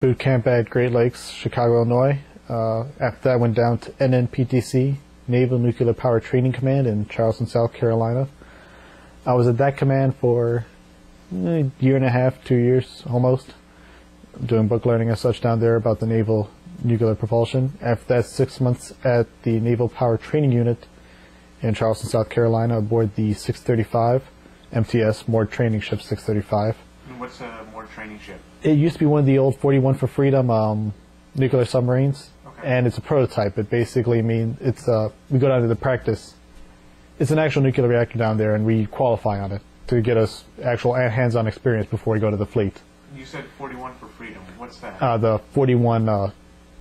boot camp at Great Lakes, Chicago, Illinois. After that, I went down to NNPTC, Naval Nuclear Power Training Command in Charleston, South Carolina. I was at that command for a year and a half, 2 years almost, doing book learning and such down there about the naval nuclear propulsion. After that, 6 months at the Naval Power Training Unit in Charleston, South Carolina, aboard the 635 MTS Moored Training Ship 635. And what's a moored training ship? It used to be one of the old 41 for Freedom nuclear submarines, Okay. and it's a prototype. It basically means it's we go down to the practice. It's an actual nuclear reactor down there, and we qualify on it to get us actual hands-on experience before we go to the fleet. You said 41 for Freedom. What's that? The 41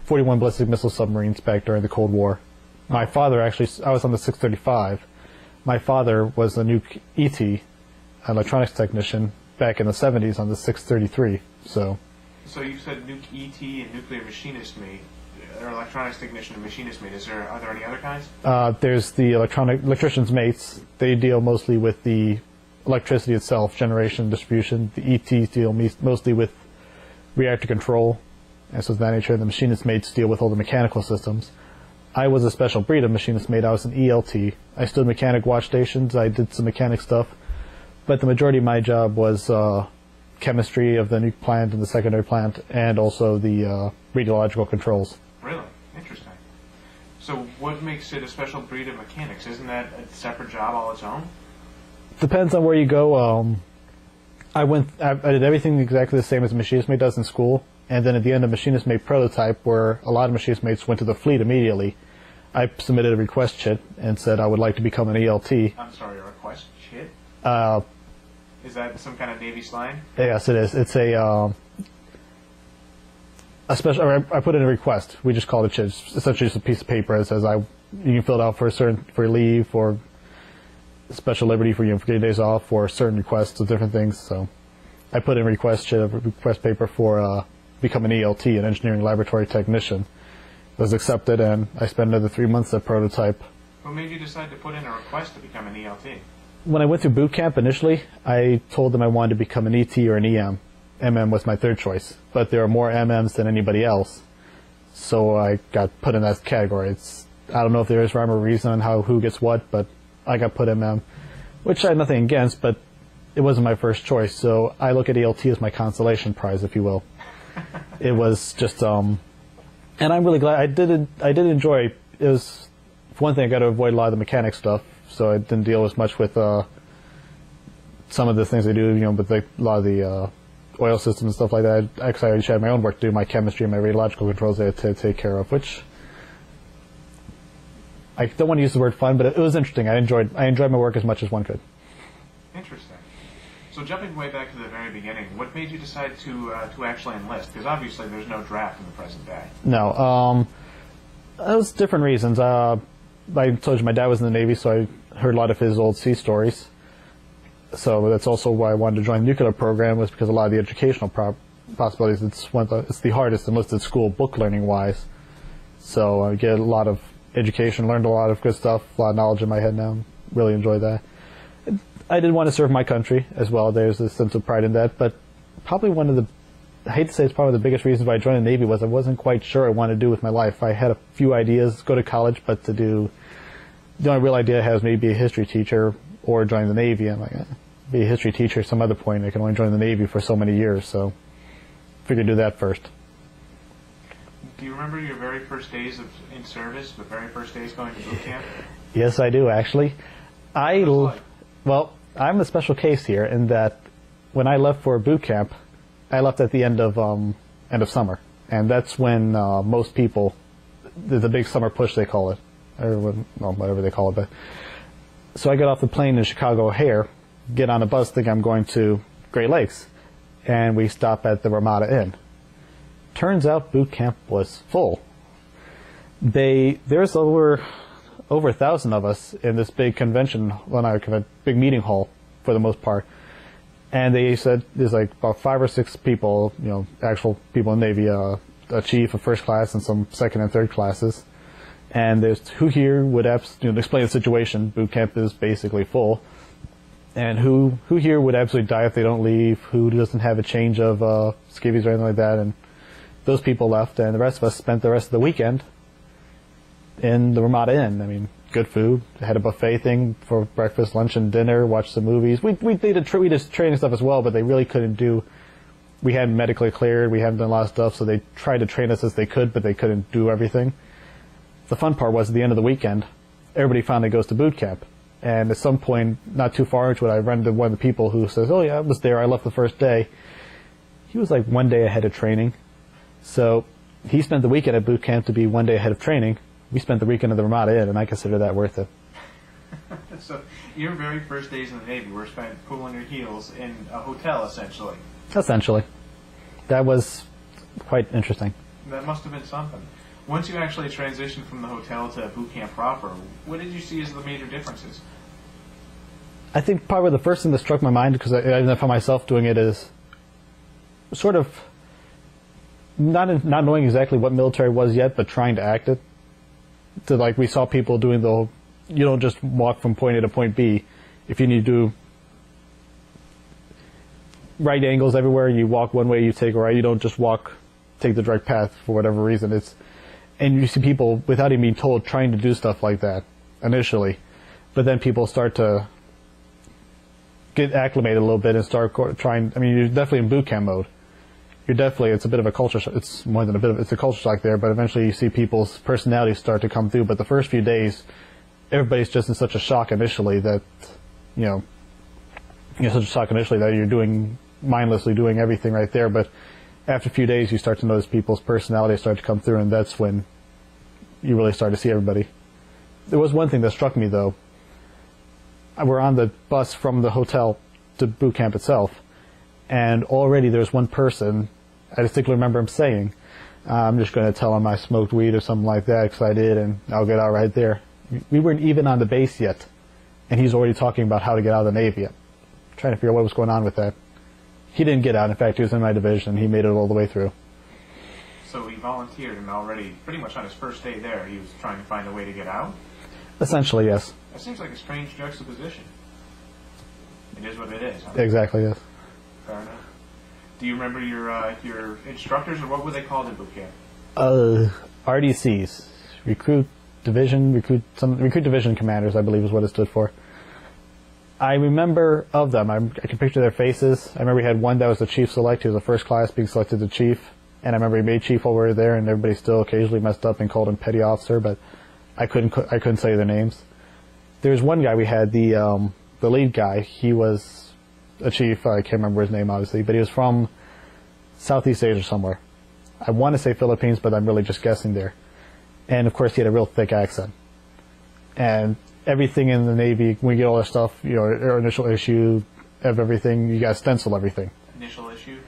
ballistic missile submarines back during the Cold War. My father actually, I was on the 635. My father was a nuke ET, electronics technician, back in the 70s on the 633. So you said nuke ET and nuclear machinist mate, or electronics technician and machinist mate. Are there any other kinds? There's the electrician's mates. They deal mostly with the electricity itself, generation, distribution. The ETs deal mostly with reactor control, and so of that nature. The machinist mates deal with all the mechanical systems. I was a special breed of machinist mate. I was an ELT. I stood mechanic watch stations. I did some mechanic stuff, but the majority of my job was chemistry of the nuke plant and the secondary plant, and also the radiological controls. Really? Interesting. So what makes it a special breed of mechanics? Isn't that a separate job all its own? Depends on where you go. I did everything exactly the same as a machinist mate does in school, and then at the end of machinist mate prototype, where a lot of machinist mates went to the fleet immediately, I submitted a request chit and said I would like to become an ELT. I'm sorry, a request chit? Is that some kind of Navy slang? Yes, it is. It's a special. I put in a request. We just call it chit. It's essentially just a piece of paper that says you can fill it out for leave, for special liberty, for getting days off, for certain requests of different things. So I put in a request paper for become an ELT, an engineering laboratory technician. It was accepted, and I spent another 3 months at prototype. What made you decide to put in a request to become an ELT? When I went through boot camp initially, I told them I wanted to become an ET or an EM. MM was my third choice, but there are more MMs than anybody else, so I got put in that category. I don't know if there is rhyme or reason on who gets what, but I got put MM, which I had nothing against, but it wasn't my first choice. So I look at ELT as my consolation prize, if you will. It was just, and I'm really glad I did enjoy. It was, for one thing, I got to avoid a lot of the mechanic stuff, so I didn't deal as much with some of the things they do, but a lot of the oil systems and stuff like that. Actually, I already had my own work to do, my chemistry and my radiological controls I had to take care of, which I don't want to use the word fun, but it was interesting. I enjoyed my work as much as one could. Interesting. So jumping way back to the very beginning, what made you decide to actually enlist? Because obviously there's no draft in the present day. No, that was different reasons. I told you my dad was in the Navy, so I heard a lot of his old sea stories. So that's also why I wanted to join the nuclear program, was because a lot of the educational possibilities. It's the hardest enlisted school book learning wise. So I get a lot of education, learned a lot of good stuff, a lot of knowledge in my head now. Really enjoy that. I did want to serve my country as well. There's a sense of pride in that, but probably I hate to say it's probably the biggest reason why I joined the Navy was I wasn't quite sure what I wanted to do with my life. I had a few ideas, go to college, but the only real idea I had was maybe be a history teacher or join the Navy. I'm like, be a history teacher at some other point. I can only join the Navy for so many years, so figured do that first. Do you remember your very first days in service, the very first days going to boot camp? Yes, I do, actually. Well, I'm a special case here in that when I left for boot camp, I left at the end of summer, and that's when most people, the big summer push they call it, or whatever they call it. But so I got off the plane in Chicago O'Hare, get on a bus, think I'm going to Great Lakes, and we stop at the Ramada Inn. Turns out boot camp was full. There's over 1,000 of us in this big convention, big meeting hall for the most part. And they said there's like about 5 or 6 people, actual people in the Navy, a chief, a first class, and some second and third classes. And there's who here would explain the situation. Boot camp is basically full. And who here would absolutely die if they don't leave? Who doesn't have a change of scabies or anything like that? And those people left, and the rest of us spent the rest of the weekend in the Ramada Inn. I mean, good food. Had a buffet thing for breakfast, lunch, and dinner. Watched some movies. We did training stuff as well, but they really couldn't do. We hadn't medically cleared. We hadn't done a lot of stuff, so they tried to train us as they could, but they couldn't do everything. The fun part was at the end of the weekend, everybody finally goes to boot camp. And at some point, not too far into it, I ran into one of the people who says, "Oh yeah, I was there. I left the first day." He was like 1 day ahead of training. So he spent the weekend at boot camp to be 1 day ahead of training. We spent the weekend at the Ramada Inn, and I consider that worth it. So your very first days in the Navy were spent cooling your heels in a hotel, essentially. Essentially. That was quite interesting. That must have been something. Once you actually transitioned from the hotel to boot camp proper, what did you see as the major differences? I think probably the first thing that struck my mind, because I found myself doing it, is sort of not knowing exactly what military was yet, but trying to act it. To, like, we saw people doing the whole, you don't just walk from point A to point B. If you need to do right angles everywhere, you walk one way, you take a right. You don't just take the direct path for whatever reason. And you see people, without even being told, trying to do stuff like that initially. But then people start to get acclimated a little bit and start trying. I mean, you're definitely in boot camp mode. It's a bit of a culture shock. It's more than it's a culture shock there, but eventually you see people's personalities start to come through. But the first few days, everybody's just in such a shock initially that, you're such a shock initially that you're mindlessly doing everything right there. But after a few days, you start to notice people's personalities start to come through, and that's when you really start to see everybody. There was one thing that struck me, though. We're on the bus from the hotel to boot camp itself, and already there's one person, I distinctly remember him saying, "I'm just going to tell him I smoked weed or something like that, because I did, and I'll get out right there." We weren't even on the base yet, and he's already talking about how to get out of the Navy yet. Trying to figure out what was going on with that. He didn't get out. In fact, he was in my division. He made it all the way through. So he volunteered, and already, pretty much on his first day there, he was trying to find a way to get out? Essentially, yes. That seems like a strange juxtaposition. It is what it is, huh? Exactly, yes. Fair enough. Do you remember your instructors, or what were they called in boot camp? RDCs. Recruit Division Commanders, I believe is what it stood for. I remember of them. I can picture their faces. I remember we had one that was the chief select. He was the first class being selected to chief. And I remember he made chief while we were there, and everybody still occasionally messed up and called him petty officer, but I couldn't say their names. There was one guy we had, the lead guy. He was a chief. I can't remember his name, obviously, but he was from Southeast Asia somewhere. I want to say Philippines, but I'm really just guessing there. And, of course, he had a real thick accent. And everything in the Navy, when we get all our stuff, our initial issue of everything, you got to stencil everything. Initial issue?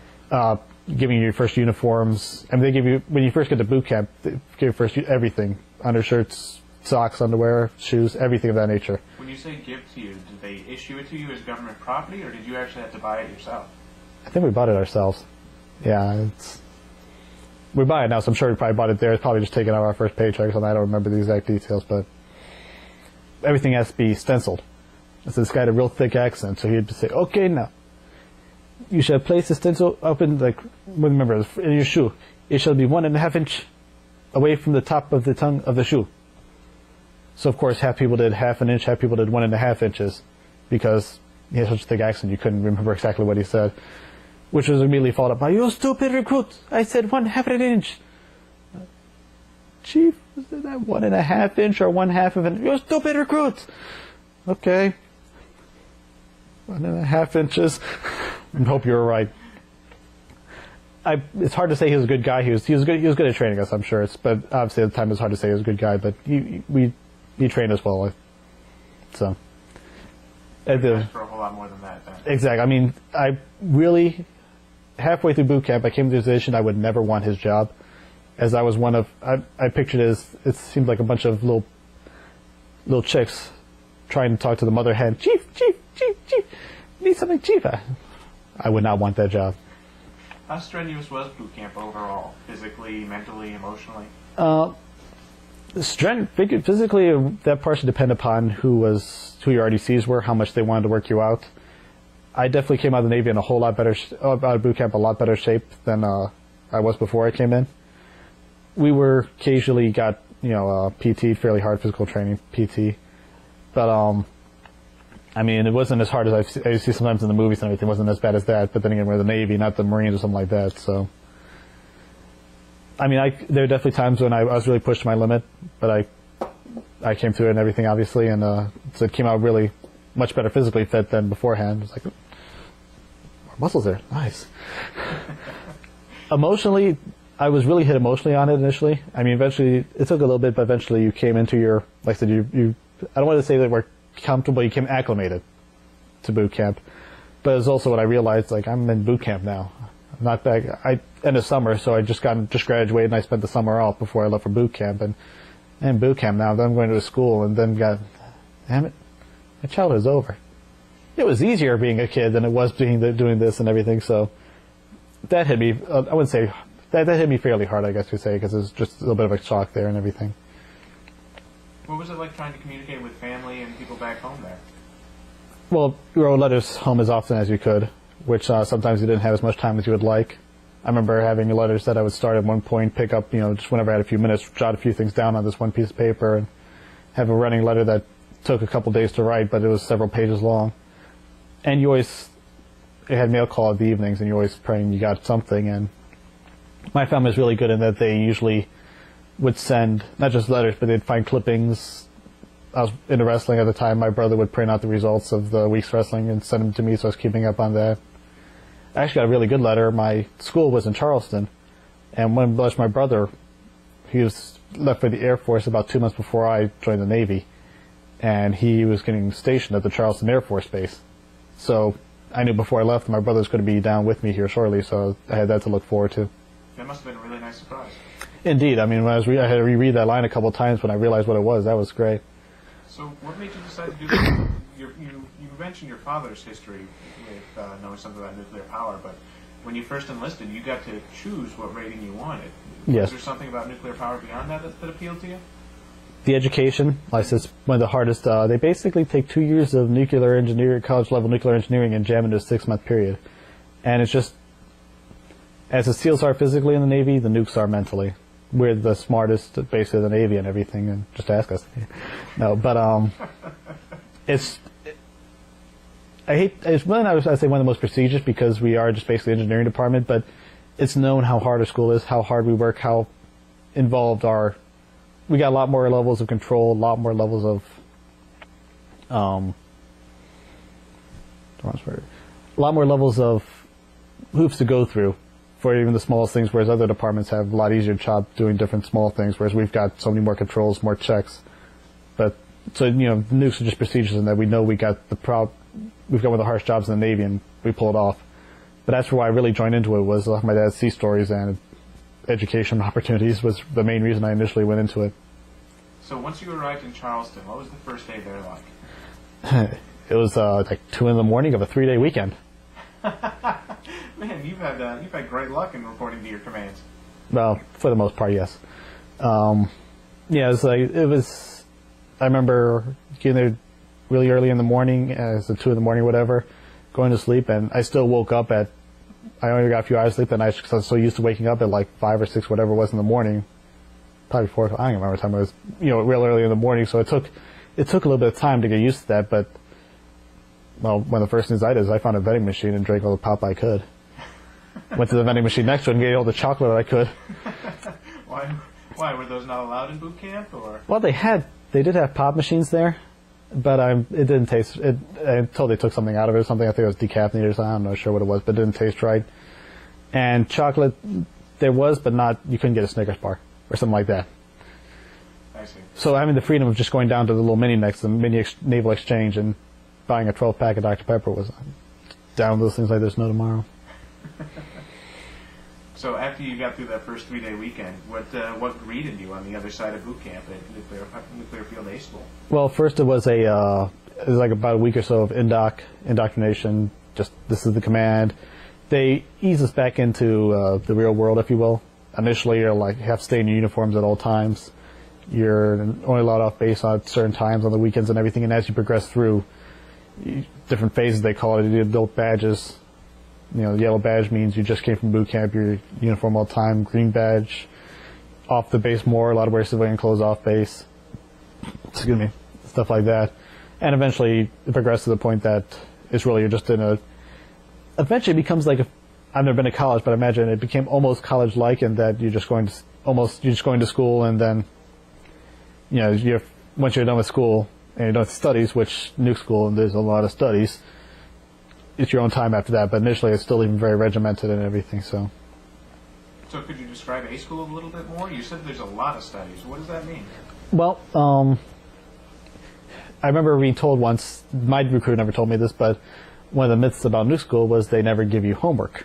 Giving you your first uniforms. I mean, they give you, when you first get to boot camp, they give you first everything. Undershirts, socks, underwear, shoes, everything of that nature. When you say give to you, did they issue it to you as government property, or did you actually have to buy it yourself? I think we bought it ourselves. Yeah, we buy it now, so I'm sure we probably bought it there. It's probably just taken out our first paycheck or something. I don't remember the exact details, but everything has to be stenciled. So this guy had a real thick accent, so he'd say, "Okay, now, you shall place the stencil up in, remember, in your shoe. It shall be 1.5 inch away from the top of the tongue of the shoe." So, of course, half people did 1/2 inch, half people did 1.5 inches, because he had such a thick accent you couldn't remember exactly what he said, which was immediately followed up by, "You stupid recruit! I said 1/2 inch." "Chief, is that 1.5 inch or 1/2 of an? You stupid recruit!" "Okay, 1.5 inches." I hope you were right. It's hard to say he was a good guy. He was good at training us, I'm sure. But obviously at the time it's hard to say he was a good guy. But he trained us well. So. For a whole lot more than that, then. Exactly. I mean, I really, halfway through boot camp, I came to the decision I would never want his job, as I was one of. I pictured it as, it seemed like a bunch of little chicks trying to talk to the mother hen. "Chief, chief, chief, chief, need something, chief." I would not want that job. How strenuous was boot camp overall? Physically, mentally, emotionally? Physically, that partially depended upon who your RDCs were, how much they wanted to work you out. I definitely came out of the Navy in a whole lot better, out of boot camp, a lot better shape than I was before I came in. We were occasionally got, PT, fairly hard physical training, PT. But, I mean, it wasn't as hard as I see sometimes in the movies and everything. It wasn't as bad as that. But then again, we're the Navy, not the Marines or something like that. So, I mean, there are definitely times when I was really pushed to my limit, but I came through it and everything, obviously, and so it came out really much better physically fit than beforehand. It's like, more muscles there, nice. Emotionally, I was really hit emotionally on it initially. I mean, eventually, it took a little bit, but eventually you came into your, like I said, you I don't want to say that we're comfortable, you came acclimated to boot camp. But it's also what I realized, like, I'm in boot camp now. I'm not back, end of summer, so I just graduated and I spent the summer off before I left for boot camp. And in boot camp now, then I'm going to a school and then damn it, my childhood's over. It was easier being a kid than it was doing this and everything, so that hit me, I wouldn't say, that hit me fairly hard, I guess you'd say, because it was just a little bit of a shock there and everything. What was it like trying to communicate with family and people back home there? Well, you wrote letters home as often as you could, which sometimes you didn't have as much time as you would like. I remember having letters that I would start at one point, pick up, just whenever I had a few minutes, jot a few things down on this one piece of paper, and have a running letter that took a couple days to write, but it was several pages long. And it had mail call at the evenings, and you always praying you got something. And my family was really good in that they usually would send, not just letters, but they'd find clippings. I was into wrestling at the time. My brother would print out the results of the week's wrestling and send them to me, so I was keeping up on that. I actually got a really good letter. My school was in Charleston, and when my brother, he was left for the Air Force about 2 months before I joined the Navy, and he was getting stationed at the Charleston Air Force Base. So I knew before I left my brother was going to be down with me here shortly, so I had that to look forward to. That must have been a really nice surprise. Indeed. I mean, when I had to reread that line a couple of times when I realized what it was. That was great. So what made you decide to do this? You mentioned your father's history with knowing something about nuclear power, but when you first enlisted, you got to choose what rating you wanted. Yes. Was there something about nuclear power beyond that appealed to you? The education, like I said, is one of the hardest. They basically take 2 years of nuclear engineering, college-level nuclear engineering, and jam into a 6-month period. And it's just, as the SEALs are physically in the Navy, the nukes are mentally. We're the smartest, basically, in the Navy and everything, and just ask us. No, but it's really not, I'd say, one of the most prestigious because we are just basically an engineering department, but it's known how hard our school is, how hard we work, how involved we got a lot more levels of control, a lot more levels of, hoops to go through for even the smallest things, whereas other departments have a lot easier job doing different small things, whereas we've got so many more controls, more checks. But, so, nukes are just prestigious in that we know we've got one of the harsh jobs in the Navy and we pull it off. But that's why I really joined into it was my dad's sea stories and education opportunities was the main reason I initially went into it. So once you arrived in Charleston, what was the first day there like? It was like 2 in the morning of a 3-day weekend. Man, you've had great luck in reporting to your commands. Well, for the most part, yes. Yeah, it was. I remember getting there really early in the morning, as 2 in the morning, whatever, going to sleep, and I still woke up I only got a few hours sleep that night because I was so used to waking up at like 5 or 6, whatever it was in the morning. Probably 4. I don't even remember what time it was. Real early in the morning. So it took a little bit of time to get used to that. But one of the first things I did is I found a vending machine and drank all the pop I could. Went to the vending machine next to it and ate all the chocolate I could. Why were those not allowed in boot camp, or? Well, they did have pop machines there, but it didn't taste. Until they took something out of it or something. I think it was decaffeinated or something. I'm not sure what it was, but it didn't taste right. And chocolate, there was, but not. You couldn't get a Snickers bar or something like that. I see. So having the freedom of just going down to the little mini next, the mini naval exchange, and buying a 12-pack of Dr. Pepper was down those things like there's no tomorrow. So after you got through that first 3-day weekend, what greeted you on the other side of boot camp at Nuclear Field A School? Well, first it was like about a week or so of indoctrination. Just this is the command. They ease us back into the real world, if you will. Initially, you're like you have to stay in your uniforms at all times. You're only allowed off base on certain times on the weekends and everything. And as you progress through different phases, they call it, the adult badges. Yellow badge means you just came from boot camp, your uniform all the time. Green badge, off the base more, allowed to wear civilian clothes off base. Excuse me, stuff like that. And eventually it progressed to the point that it's really you're just eventually it becomes like I've never been to college, but I imagine it became almost college-like in that you're just going to school, and then, once you're done with school and you're done with studies, which nuke school, and there's a lot of studies, it's your own time after that. But initially, it's still even very regimented and everything. So could you describe A school a little bit more? You said there's a lot of studies. What does that mean? Well, I remember being told once. My recruiter never told me this, but one of the myths about nuke school was they never give you homework,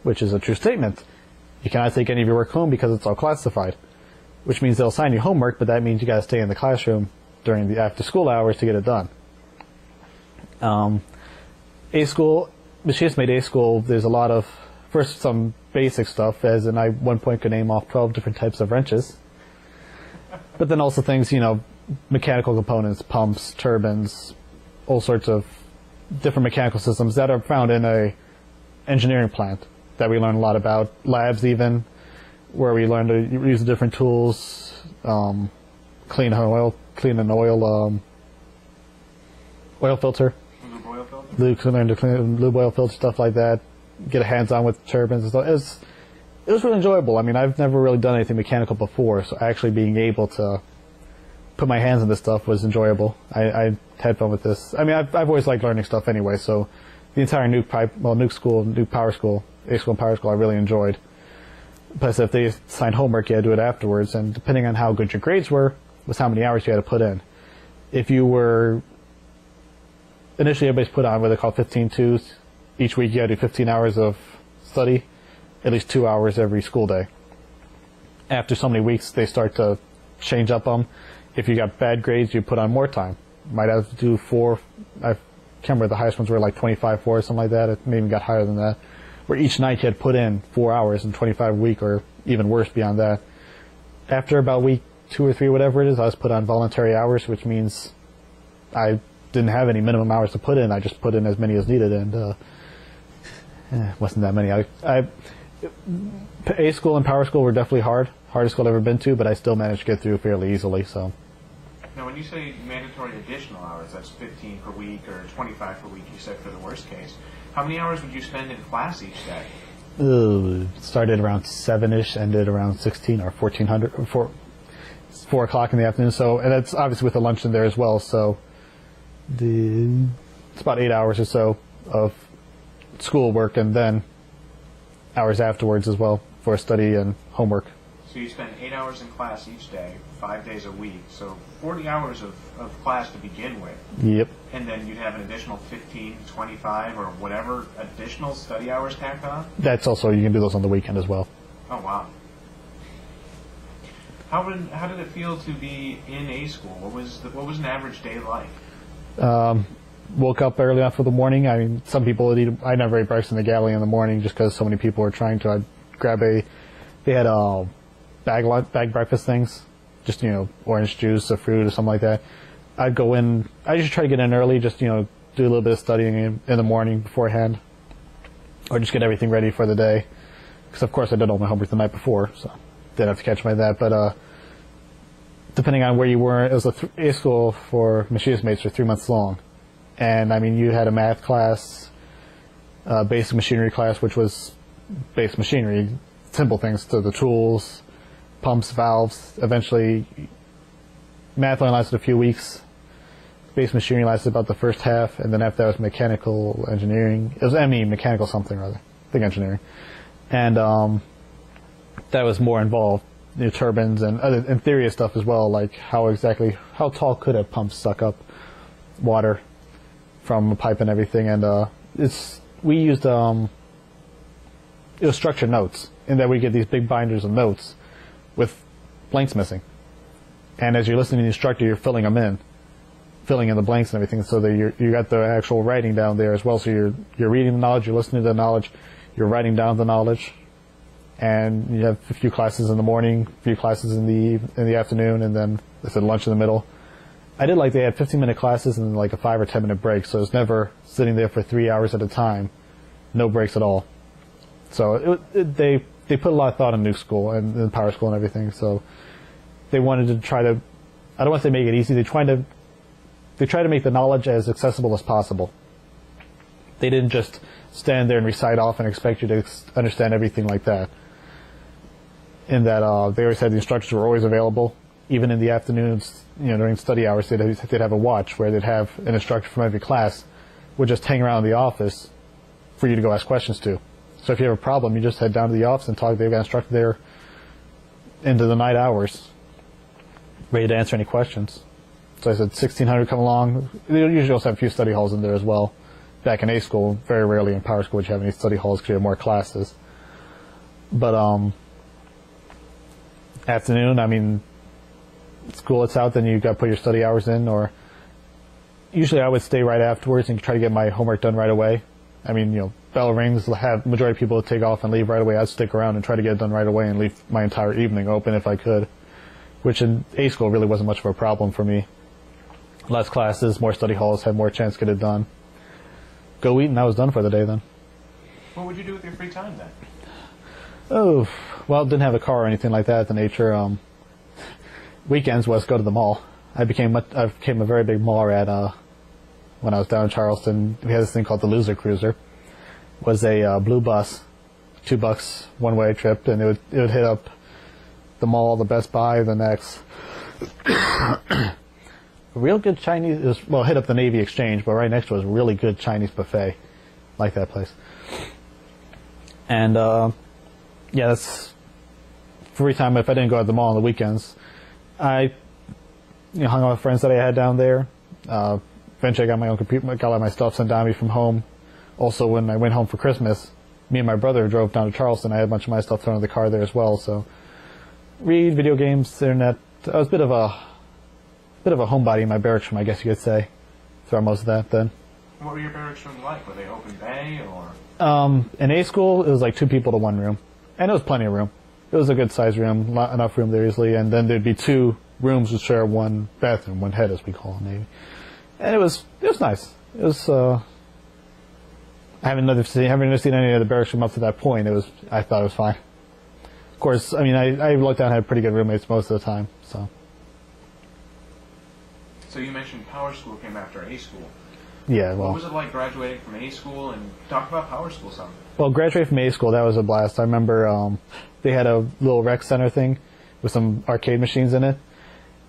which is a true statement. You cannot take any of your work home because it's all classified, which means they'll assign you homework, but that means you got to stay in the classroom during the after-school hours to get it done. A school, machinist made A school, there's a lot of, first some basic stuff, as in I at one point could name off 12 different types of wrenches, but then also things, mechanical components, pumps, turbines, all sorts of different mechanical systems that are found in a engineering plant that we learn a lot about. Labs even, where we learn to use different tools, clean an oil filter. Lube oil filter? Learn to clean lube oil filter, stuff like that. Get hands-on with turbines and stuff. It was really enjoyable. I mean, I've never really done anything mechanical before, so actually being able to put my hands on this stuff was enjoyable. I had fun with this. I mean, I've always liked learning stuff anyway, so the entire nuke power school, A school and power school, I really enjoyed. Plus, if they assigned homework, you had to do it afterwards, and depending on how good your grades were, was how many hours you had to put in. If you were, initially everybody's put on what they call 15-2s. Each week you had to do 15 hours of study, at least 2 hours every school day. After so many weeks, they start to change up them. If you got bad grades, you put on more time. Might have to do 4, I can't remember, the highest ones were like 25-4 or something like that. It maybe got higher than that. Where each night you had put in 4 hours and 25 a week, or even worse beyond that. After about week 2 or 3, whatever it is, I was put on voluntary hours, which means I didn't have any minimum hours to put in. I just put in as many as needed, and it wasn't that many. A school and power school were definitely hardest school I've ever been to, but I still managed to get through fairly easily. So. Now, when you say mandatory additional hours, that's 15 per week or 25 per week, you said for the worst case. How many hours would you spend in class each day? Started around 7-ish, ended around 16 or 1400, or 4 o'clock in the afternoon. So, and that's obviously with the lunch in there as well. So, it's about 8 hours or so of school work, and then hours afterwards as well for study and homework. So you spend 8 hours in class each day, 5 days a week, so 40 hours of class to begin with. Yep. And then you'd have an additional 15, 25, or whatever additional study hours tacked on? That's also, you can do those on the weekend as well. Oh, wow. How did it feel to be in A school? What was an average day like? Woke up early enough for the morning. I mean, some people would eat. I never ate breakfast in the galley in the morning just because so many people were trying to. I'd grab they had bag breakfast things, just orange juice or fruit or something like that. I'd go in. I usually try to get in early, just do a little bit of studying in the morning beforehand, or just get everything ready for the day. Because of course I did all my homework the night before, so didn't have to catch my that. But depending on where you were, it was A school for machinist mates for 3 months long. And I mean, you had a math class, basic machinery class, which was basic machinery, simple things to the tools, pumps, valves. Eventually, math only lasted a few weeks. Basic machinery lasted about the first half, and then after that was mechanical engineering. It was mechanical something rather. I think engineering. And that was more involved, turbines and other and theory stuff as well, like how tall could a pump suck up water from a pipe and everything. And we used it was structured notes, in that we get these big binders of notes with blanks missing, and as you're listening to the instructor, you're filling in the blanks and everything, so that you got the actual writing down there as well. So you're reading the knowledge, you're listening to the knowledge, you're writing down the knowledge, and you have a few classes in the morning, a few classes in the afternoon, and then they said lunch in the middle. I did they had 15-minute classes and like a 5 or 10-minute break, so it's never sitting there for 3 hours at a time, no breaks at all. So they put a lot of thought in nuke school and power school and everything. So they wanted to try to, I don't want to say make it easy. They try to make the knowledge as accessible as possible. They didn't just stand there and recite off and expect you to understand everything like that. In that they always had the instructors were always available, even in the afternoons. During study hours, they'd have a watch where they'd have an instructor from every class would just hang around the office for you to go ask questions to. So if you have a problem, you just head down to the office and talk. They've got an instructor there into the night hours, ready to answer any questions. So I said 1600 come along. They usually also have a few study halls in there as well. Back in A school, very rarely in power school would you have any study halls because you have more classes. But afternoon, I mean, school it's out, then you got to put your study hours in, or usually I would stay right afterwards and try to get my homework done right away. I mean, bell rings, have majority of people take off and leave right away. I'd stick around and try to get it done right away and leave my entire evening open if I could, which in A school really wasn't much of a problem for me. Less classes, more study halls, had more chance to get it done. Go eat, and I was done for the day then. What would you do with your free time then? Oh, well, didn't have a car or anything like that at the nature. Weekends was go to the mall. I became a very big mall rat when I was down in Charleston. We had this thing called the Loser Cruiser. It was a blue bus, $2 one-way trip, and it would hit up the mall, the Best Buy, the next. Real good Chinese, hit up the Navy Exchange, but right next to it was a really good Chinese buffet. Like that place. And, that's free time. If I didn't go to the mall on the weekends, I, hung out with friends that I had down there. Eventually I got my own computer, got all my stuff sent down to me from home. Also, when I went home for Christmas, me and my brother drove down to Charleston. I had a bunch of my stuff thrown in the car there as well, so read, video games, internet. I was a bit of a homebody in my barracks room, I guess you could say, throughout most of that then. What were your barracks rooms like? Were they open bay or? In A school, it was like 2 people to 1 room, and it was plenty of room. It was a good sized room, enough room there easily, and then there'd be 2 rooms to share 1 bathroom, 1 head as we call it maybe. And it was nice. It was I haven't never seen any of the barracks room up to that point. I thought it was fine. Of course, I mean I looked down and had pretty good roommates most of the time, so. So you mentioned power school came after A school. Yeah, well. What was it like graduating from A school, and talk about power school some? Well, graduating from A school, that was a blast. I remember they had a little rec center thing with some arcade machines in it.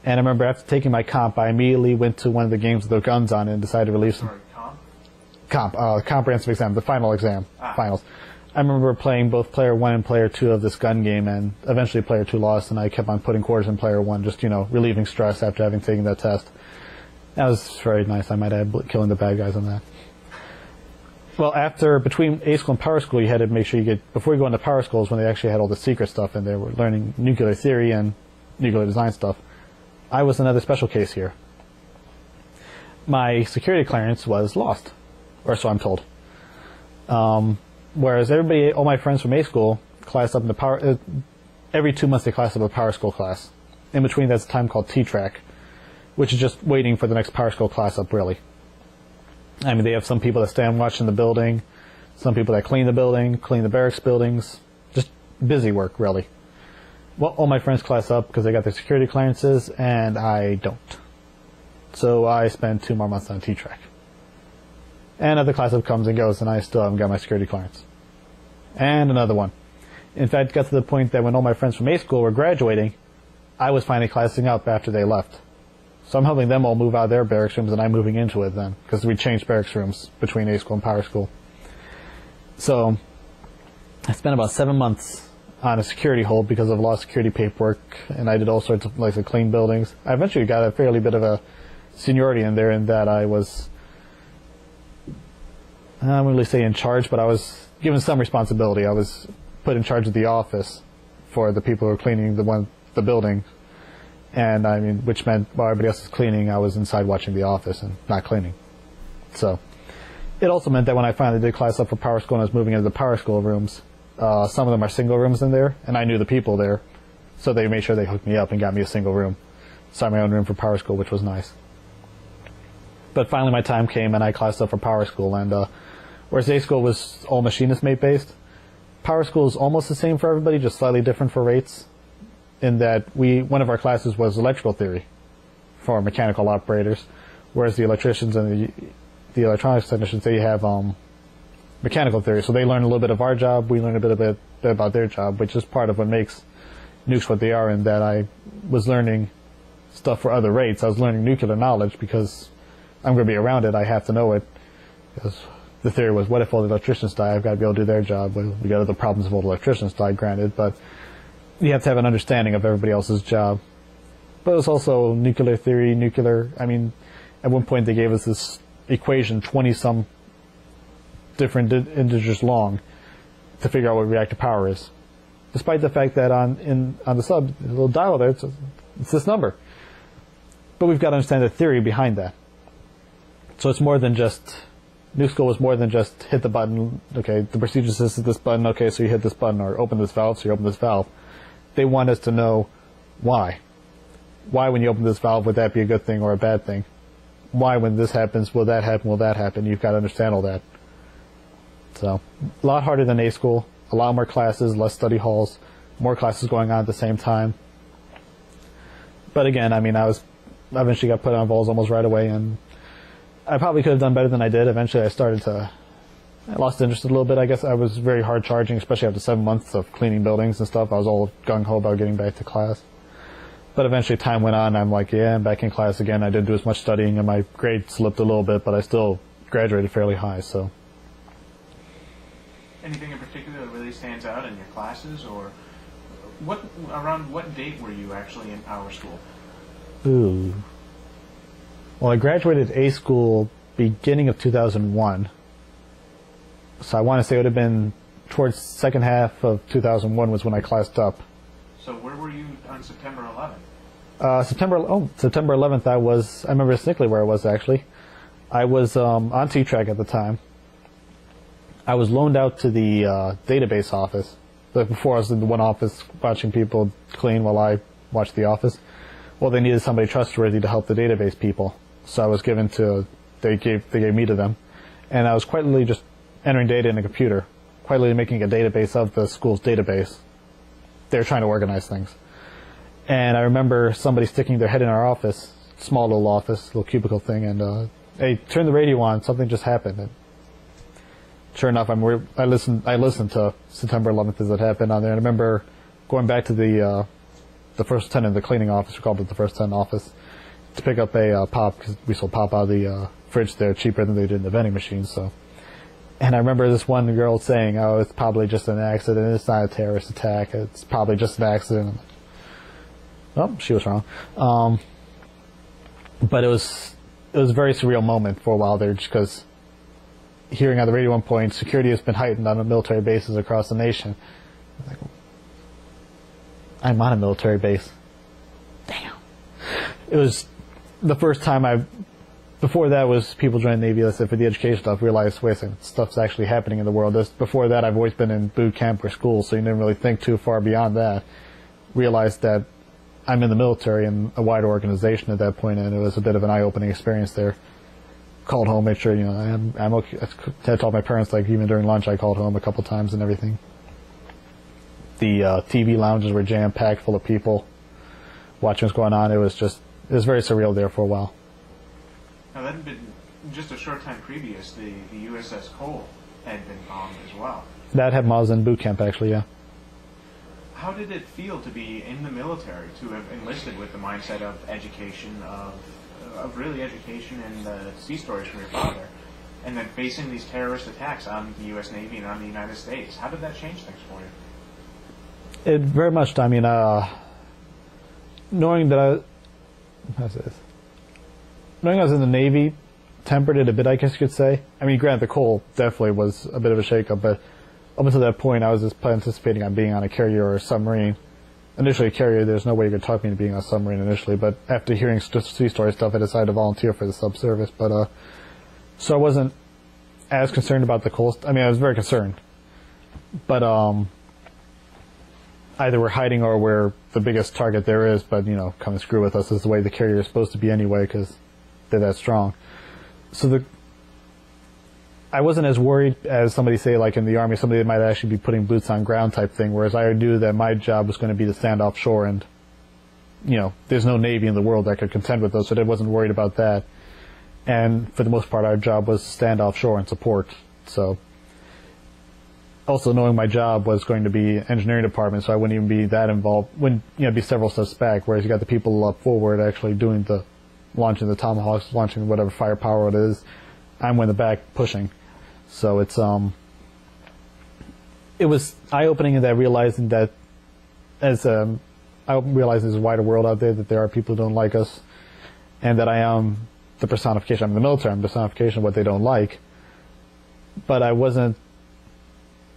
And I remember after taking my comp, I immediately went to one of the games with the guns on it and decided to release some. Sorry, comprehensive exam, the final exam, finals. I remember playing both player 1 and player 2 of this gun game, and eventually player 2 lost, and I kept on putting quarters in player 1, just, relieving stress after having taken that test. That was very nice, I might add, killing the bad guys on that. Well, between A school and power school, you had to make sure before you go into power schools, when they actually had all the secret stuff in there, we're learning nuclear theory and nuclear design stuff. I was another special case here. My security clearance was lost, or so I'm told. Whereas all my friends from A school classed up into every 2 months they class up a power school class. In between, that's a time called T-track, which is just waiting for the next power school class up, really. I mean, they have some people that stand watch in the building, some people that clean the building, clean the barracks buildings, just busy work, really. Well, all my friends class up because they got their security clearances, and I don't. So I spend 2 more months on T-track. And another class up comes and goes, and I still haven't got my security clearance. And another one. In fact, it got to the point that when all my friends from A school were graduating, I was finally classing up after they left. So I'm helping them all move out of their barracks rooms, and I'm moving into it then, because we changed barracks rooms between A school and power school. So I spent about 7 months on a security hold because of lost security paperwork, and I did all sorts of to clean buildings. I eventually got a fairly bit of a seniority in there in that I was, I don't really say in charge, but I was given some responsibility. I was put in charge of the office for the people who were cleaning the building. And I mean, which meant while everybody else was cleaning, I was inside watching the office and not cleaning. So it also meant that when I finally did class up for power school and I was moving into the power school rooms, some of them are single rooms in there, and I knew the people there, so they made sure they hooked me up and got me a single room. So I had my own room for power school, which was nice. But finally my time came and I classed up for power school, and Whereas A school was all machinist mate based. Power school is almost the same for everybody, just slightly different for rates. In that one of our classes was electrical theory for mechanical operators, whereas the electricians and the electronics technicians, they have mechanical theory. So they learn a little bit of our job, we learn a bit about their job, which is part of what makes nukes what they are, in that I was learning stuff for other rates. I was learning nuclear knowledge because I'm going to be around it, I have to know it. Because the theory was, what if all the electricians die? I've got to be able to do their job. Well, we got other problems if all the electricians die, granted, but you have to have an understanding of everybody else's job. But it was also nuclear theory, at one point they gave us this equation, 20-some different integers long, to figure out what reactive power is. Despite the fact that on the sub, the little dial there, it's this number. But we've got to understand the theory behind that. So it's more than just, nuke school was more than just hit the button, okay, the procedure says hit this button, okay, so you hit this button, or open this valve, so you open this valve. They want us to know why. Why, when you open this valve, would that be a good thing or a bad thing? Why, when this happens, will that happen? You've got to understand all that. So, a lot harder than A school, a lot more classes, less study halls, more classes going on at the same time. But again, I eventually got put on vols almost right away, and I probably could have done better than I did. Eventually I lost interest a little bit. I guess I was very hard charging, especially after 7 months of cleaning buildings and stuff. I was all gung-ho about getting back to class. But eventually time went on, and I'm like, yeah, I'm back in class again. I didn't do as much studying, and my grade slipped a little bit, but I still graduated fairly high, so. Anything in particular that really stands out in your classes, or around what date were you actually in power school? Ooh. Well, I graduated A school beginning of 2001. So I want to say it would have been towards second half of 2001 was when I classed up. So where were you on September 11th? September 11th, I remember distinctly where I was actually. I was on T-Track at the time. I was loaned out to the database office. But before I was in the one office watching people clean while I watched the office. Well, they needed somebody trustworthy to help the database people. So I was they gave me to them. And I was quite literally just entering data in a computer, quite literally making a database of the school's database. They were trying to organize things. And I remember somebody sticking their head in our office, small little office, little cubicle thing, and hey, turn the radio on, something just happened. And sure enough, I listened to September 11th as it happened on there, and I remember going back to the first tenant, the cleaning office, we called it the first tenant office, to pick up a pop, because we sold pop out of the fridge there cheaper than they did in the vending machines. So, and I remember this one girl saying, "Oh, it's probably just an accident. It's not a terrorist attack. It's probably just an accident." Oh, she was wrong. But it was a very surreal moment for a while there, just because hearing on the radio at one point, security has been heightened on military bases across the nation. Like, I'm on a military base. Damn. It was the first time before that was people joining the Navy, let's say for the education stuff, realized, wait a second, stuff's actually happening in the world. Before that, I've always been in boot camp or school, so you didn't really think too far beyond that. Realized that I'm in the military and a wider organization at that point, and it was a bit of an eye-opening experience there. Called home, made sure, I'm okay. I told my parents, like, even during lunch, I called home a couple times and everything. The TV lounges were jam-packed full of people watching what's going on. It was very surreal there for a while. Now, that had been just a short time previous. The USS Cole had been bombed as well. That had Maz in boot camp, actually, yeah. How did it feel to be in the military, to have enlisted with the mindset of education, of really education and sea stories from your father, and then facing these terrorist attacks on the U.S. Navy and on the United States? How did that change things for you? It very much, knowing that knowing I was in the Navy tempered it a bit, I guess you could say. Granted, the Cole definitely was a bit of a shakeup, but up until that point, I was just anticipating on being on a carrier or a submarine. Initially a carrier, there's no way you could talk me into being on a submarine initially, but after hearing sea story stuff, I decided to volunteer for the sub-service. But, so I wasn't as concerned about the Cole. I was very concerned. But, either we're hiding or we're the biggest target there is, but, come and screw with us. This is the way the carrier is supposed to be anyway, because they're that strong. So I wasn't as worried as somebody say like in the Army, somebody that might actually be putting boots on ground type thing, whereas I knew that my job was going to be to stand offshore, and there's no Navy in the world that could contend with those, so I wasn't worried about that. And for the most part, our job was to stand offshore and support. So also knowing my job was going to be engineering department, so I wouldn't even be that involved. Wouldn't be several steps back, whereas you got the people up forward actually doing the launching the Tomahawks, launching whatever firepower it is. I'm in the back pushing. So it was eye-opening in that realizing that I realize there's a wider world out there, that there are people who don't like us, and that I am the personification. I'm in the military. I'm the personification of what they don't like. But I would say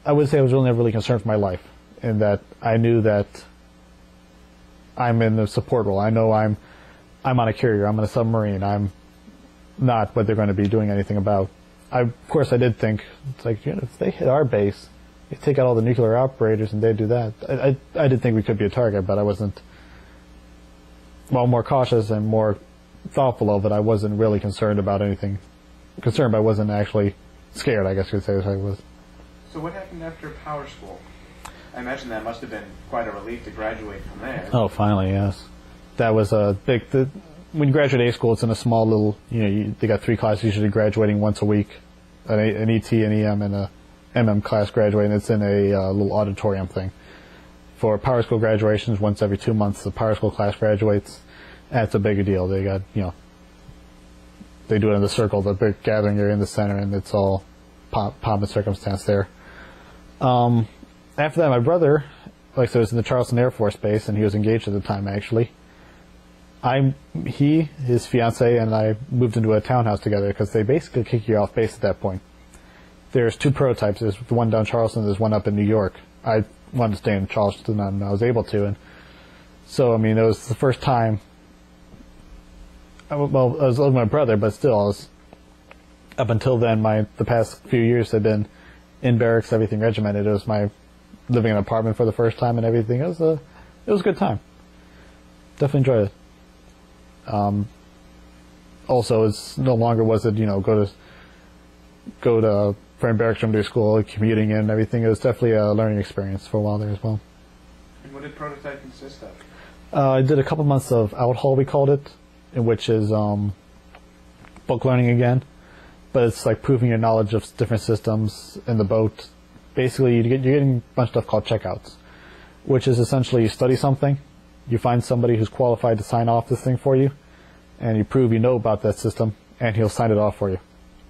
I was really never really concerned for my life, in that I knew that I'm in the support role. I know I'm on a carrier. I'm on a submarine. I'm not what they're going to be doing anything about. Of course, I did think, it's like, if they hit our base, you take out all the nuclear operators and they do that. I did think we could be a target, but I wasn't, more cautious and more thoughtful of it. I wasn't really concerned about anything. Concerned, but I wasn't actually scared, I guess you could say, as I was. So what happened after power school? I imagine that must have been quite a relief to graduate from there. Oh, finally, yes. That was a big... when you graduate A school, it's in a small little... they got 3 classes usually graduating once a week. An ET, an EM, and a MM class graduating. It's in a little auditorium thing. For power school graduations, once every 2 months, the power school class graduates. That's a bigger deal. They got, they do it in the circle, the big gathering area in the center, and it's all pomp and circumstance there. After that, my brother, like I said, was in the Charleston Air Force Base, and he was engaged at the time, actually. His fiance, and I moved into a townhouse together, because they basically kick you off base at that point. There's 2 prototypes. There's the one down Charleston, there's one up in New York. I wanted to stay in Charleston, and I was able to. And so, it was the first time. I was with my brother, but still, up until then, the past few years had been in barracks, everything regimented. It was my living in an apartment for the first time and everything. It was a good time. Definitely enjoyed it. Also, it's no longer was it go to from barracks room to school, commuting in and everything. It was definitely a learning experience for a while there as well. And what did prototype consist of? I did a couple months of out-haul, we called it, which is book learning again, but it's like proving your knowledge of different systems in the boat. Basically, you're getting a bunch of stuff called checkouts, which is essentially you study something, you find somebody who's qualified to sign off this thing for you, and you prove you know about that system, and he'll sign it off for you.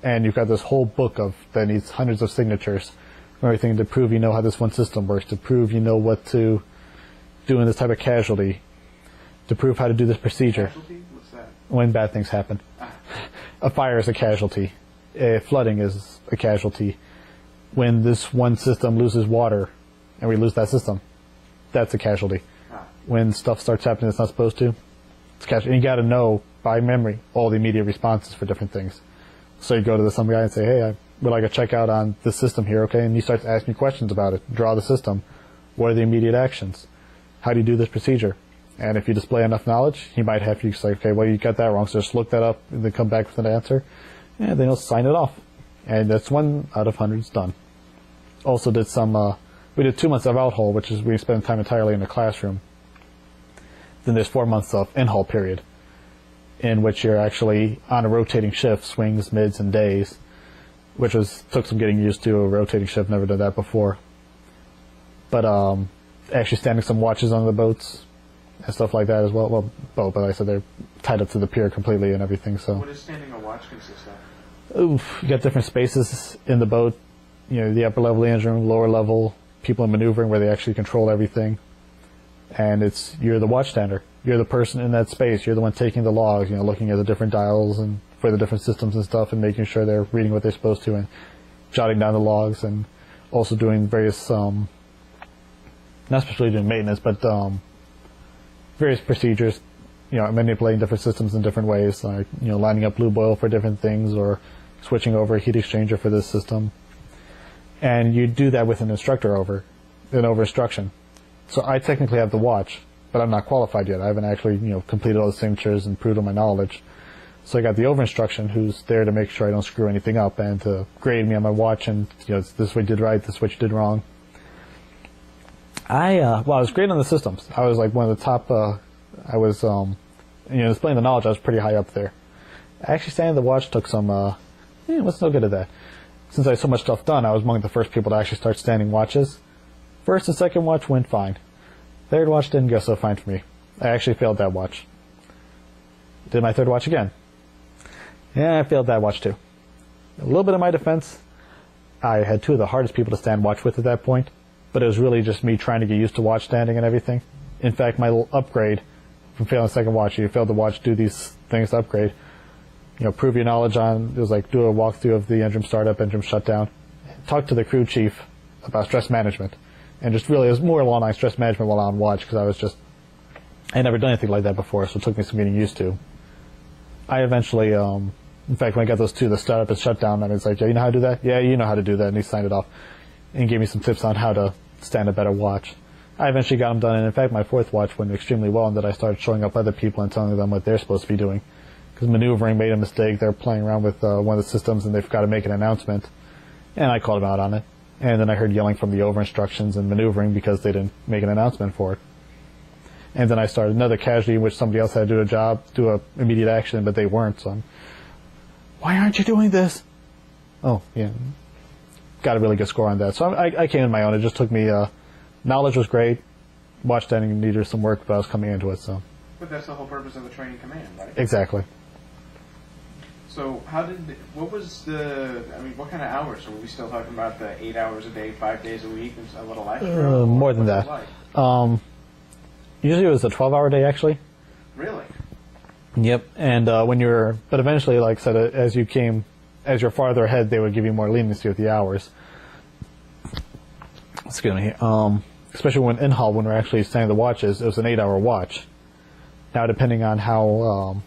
And you've got this whole book that needs hundreds of signatures, everything to prove you know how this one system works, to prove you know what to do in this type of casualty, to prove how to do this procedure. Casualty? What's that? When bad things happen. A fire is a casualty. Flooding is a casualty. When this one system loses water and we lose that system, that's a casualty. When stuff starts happening that's not supposed to, it's a casualty. And you got to know by memory all the immediate responses for different things. So you go to some guy and say, hey, I would like a checkout on this system here, okay? And you start to ask me questions about it. Draw the system. What are the immediate actions? How do you do this procedure? And if you display enough knowledge, he might have you say, okay, well, you got that wrong, so just look that up and then come back with an answer. And then he'll sign it off. And that's 1 out of hundreds done. Also did we did 2 months of out-haul, which is we spend time entirely in the classroom. Then there's 4 months of in-haul period, in which you're actually on a rotating shift, swings, mids, and days, which took some getting used to. A rotating shift, never did that before. But actually standing some watches on the boats and stuff like that as well. Well, boat, but like I said, they're tied up to the pier completely and everything. So what does standing a watch consist of? You got different spaces in the boat. The upper level engine room, lower level, people in maneuvering where they actually control everything. And you're the watchstander. You're the person in that space. You're the one taking the logs, looking at the different dials and for the different systems and stuff, and making sure they're reading what they're supposed to and jotting down the logs, and also doing various, not especially doing maintenance, but various procedures, manipulating different systems in different ways, like, lining up lube oil for different things or switching over a heat exchanger for this system. And you do that with an instructor over instruction. So I technically have the watch, but I'm not qualified yet. I haven't actually, completed all the signatures and proved all my knowledge. So I got the over instruction who's there to make sure I don't screw anything up and to grade me on my watch and, this is what you did right, this is what you did wrong. I was great on the systems. I was like one of the top, displaying the knowledge, I was pretty high up there. Actually standing the watch took some, was no good at that. Since I had so much stuff done, I was among the first people to actually start standing watches. First and second watch went fine. Third watch didn't go so fine for me. I actually failed that watch. Did my third watch again. Yeah, I failed that watch too. A little bit of my defense, I had two of the hardest people to stand watch with at that point, but it was really just me trying to get used to watch standing and everything. In fact, my little upgrade from failing the second watch, you failed the watch, do these things to upgrade. Prove your knowledge on, it was like do a walkthrough of the engine startup, engine shutdown, talk to the crew chief about stress management, and just really, it was more along stress management while on watch, because I had never done anything like that before, so it took me some getting used to. I eventually, in fact, when I got those two, the startup and shutdown, it's like, yeah, you know how to do that? Yeah, you know how to do that, and he signed it off, and gave me some tips on how to stand a better watch. I eventually got them done, and in fact, my fourth watch went extremely well, in that I started showing up other people and telling them what they're supposed to be doing. Because maneuvering made a mistake. They're playing around with one of the systems and they forgot to make an announcement. And I called them out on it. And then I heard yelling from the over instructions and maneuvering because they didn't make an announcement for it. And then I started another casualty in which somebody else had to do a job, do a immediate action, but they weren't. So why aren't you doing this? Oh, yeah. Got a really good score on that. So I came in my own. It just took me, knowledge was great. Watch standing needed some work, but I was coming into it, so. But that's the whole purpose of the training command, right? Exactly. So what kind of hours? So are we still talking about the 8 hours a day, 5 days a week, and a little extra? More than that. Like? Usually it was a 12-hour day, actually. Really? Yep. And but eventually, like I said, as you're farther ahead, they would give you more leniency with the hours. Excuse me. Especially when in hull, when we're actually standing the watches, it was an 8-hour watch. Now, depending on how,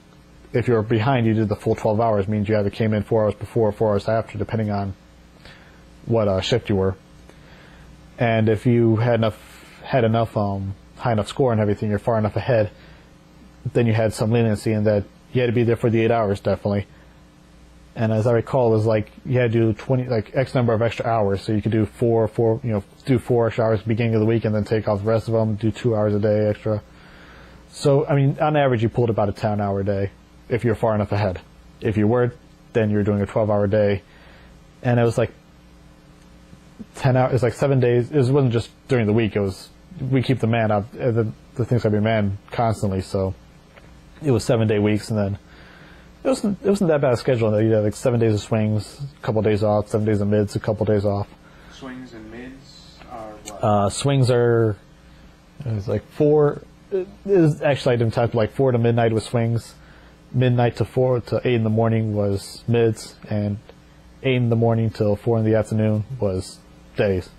if you're behind, you did the full 12 hours, means you either came in 4 hours before or 4 hours after, depending on what shift you were. And if you had enough high enough score and everything, you're far enough ahead, then you had some leniency in that you had to be there for the 8 hours, definitely. And as I recall, it was like you had to do X number of extra hours, so you could do do 4 extra hours at the beginning of the week and then take off the rest of them, do 2 hours a day extra. So, on average, you pulled about a 10-hour day if you're far enough ahead. If you weren't, then you're doing a 12-hour day. And it was like 10 hours, it was like 7 days. It wasn't just during the week. We keep the man out, the things got to be manned constantly. So it was 7-day weeks, and then it wasn't that bad a schedule. You had like 7 days of swings, a couple of days off, 7 days of mids, a couple of days off. Swings and mids are what? Swings are, it was like 4. It is actually, I didn't type like 4 to midnight was swings, midnight to 4 to 8 in the morning was mids, and 8 in the morning till 4 in the afternoon was days.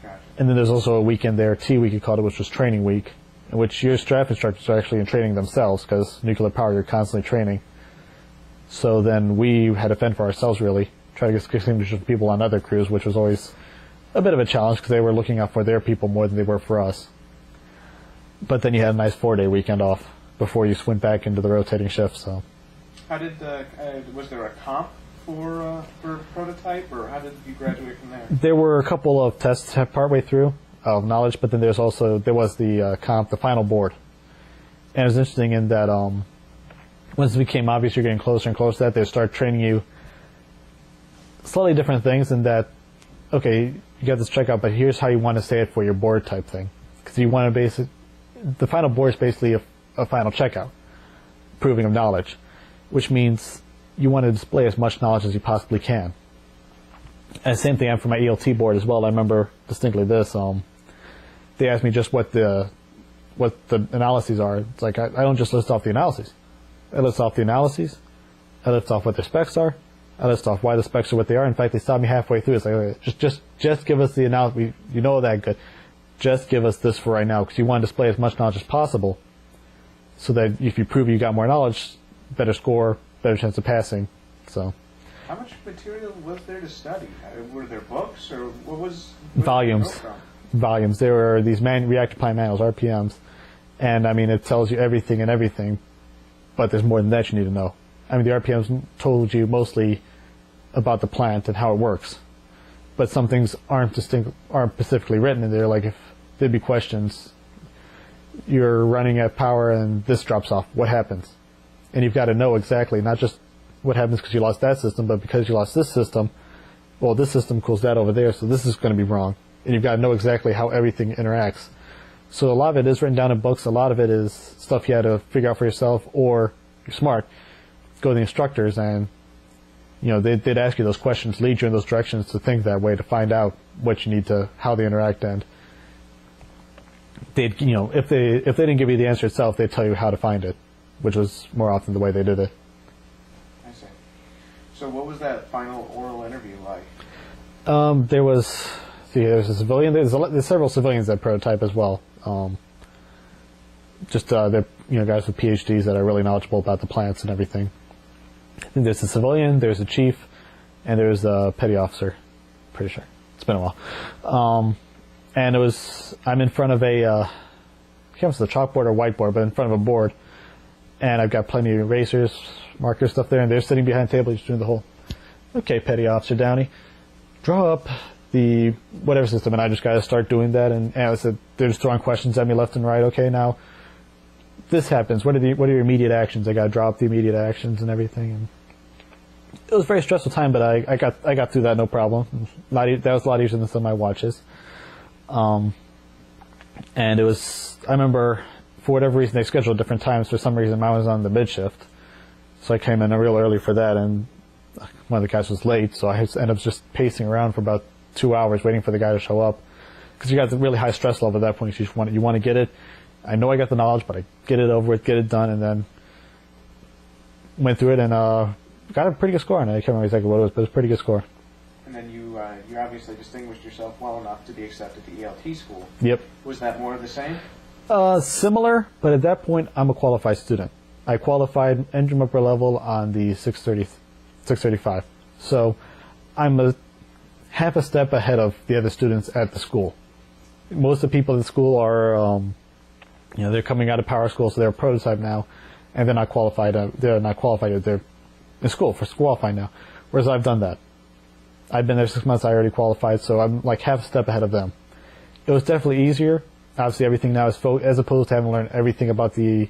Gotcha. And then there's also a weekend there, T week you called it, which was training week, in which your draft instructors are actually in training themselves, because nuclear power, you're constantly training. So then we had to fend for ourselves, really, try to get extinguished with people on other crews, which was always a bit of a challenge because they were looking out for their people more than they were for us. But then you had a nice 4-day weekend off before you went back into the rotating shift. So, how did was there a comp for prototype, or how did you graduate from there? There were a couple of tests partway through of knowledge, but then there was the comp, the final board. And it was interesting in that once it became obvious you're getting closer and closer to that, they start training you slightly different things. In that, okay, you got this checkout, but here's how you want to say it for your board type thing, because you want to the final board is basically a final checkout, proving of knowledge, which means you want to display as much knowledge as you possibly can. And same thing for my ELT board as well. I remember distinctly this. They asked me just what the analyses are. It's like I don't just list off the analyses. I list off the analyses. I list off what their specs are. I list off why the specs are what they are. In fact, they stopped me halfway through. It's like, okay, just give us the analysis. You know that good. Just give us this for right now, because you want to display as much knowledge as possible, so that if you prove you got more knowledge, better score, better chance of passing. So, how much material was there to study? Were there books, or what was volumes? Volumes. There were these reactor plan manuals, RPMs, and it tells you everything, but there's more than that you need to know. I mean, the RPMs told you mostly about the plant and how it works, but some things aren't specifically written in there. Like if there'd be questions, you're running at power and this drops off, what happens? And you've got to know exactly, not just what happens because you lost that system, but because you lost this system, well, this system cools that over there, so this is going to be wrong. And you've got to know exactly how everything interacts. So a lot of it is written down in books. A lot of it is stuff you had to figure out for yourself, or you're smart, go to the instructors and, you know, they'd ask you those questions, lead you in those directions to think that way, to find out what you need to, how they interact, and they'd, you know, if they didn't give you the answer itself, they'd tell you how to find it, which was more often the way they did it. I see. So what was that final oral interview like? There was a civilian. There's several civilians that prototype as well. They're, you know, guys with PhDs that are really knowledgeable about the plants and everything. I think there's a civilian, there's a chief, and there's a petty officer. Pretty sure. It's been a while. And I'm in front of a, I can't remember if it's a chalkboard or whiteboard, but in front of a board. And I've got plenty of erasers, markers, stuff there, and they're sitting behind the table just doing the whole, okay, Petty Officer Downey, draw up the whatever system, and I just got to start doing that, and I said, they're just throwing questions at me left and right. Okay, now this happens. What are your immediate actions? I got to draw up the immediate actions and everything. And it was a very stressful time, but I got through that no problem. That was a lot easier than some of my watches. And it was, I remember, for whatever reason, they scheduled different times. For some reason, mine was on the mid shift, so I came in real early for that, and one of the guys was late, so I ended up just pacing around for about 2 hours waiting for the guy to show up, because you got the really high stress level at that point. You want to get it. I know I got the knowledge, but I get it over with, get it done, and then went through it and got a pretty good score. And I can't remember exactly what it was, but it was a pretty good score. And then you obviously distinguished yourself well enough to be accepted to ELT school. Yep. Was that more of the same? Similar, but at that point, I'm a qualified student. I qualified engine upper level on the 635. So I'm half a step ahead of the other students at the school. Most of the people in the school are, they're coming out of power school, so they're a prototype now, and they're not qualified. They're in school for qualifying now. Whereas I've done that. I've been there 6 months. I already qualified, so I'm like half a step ahead of them. It was definitely easier. Obviously, everything now is as opposed to having to learn everything about the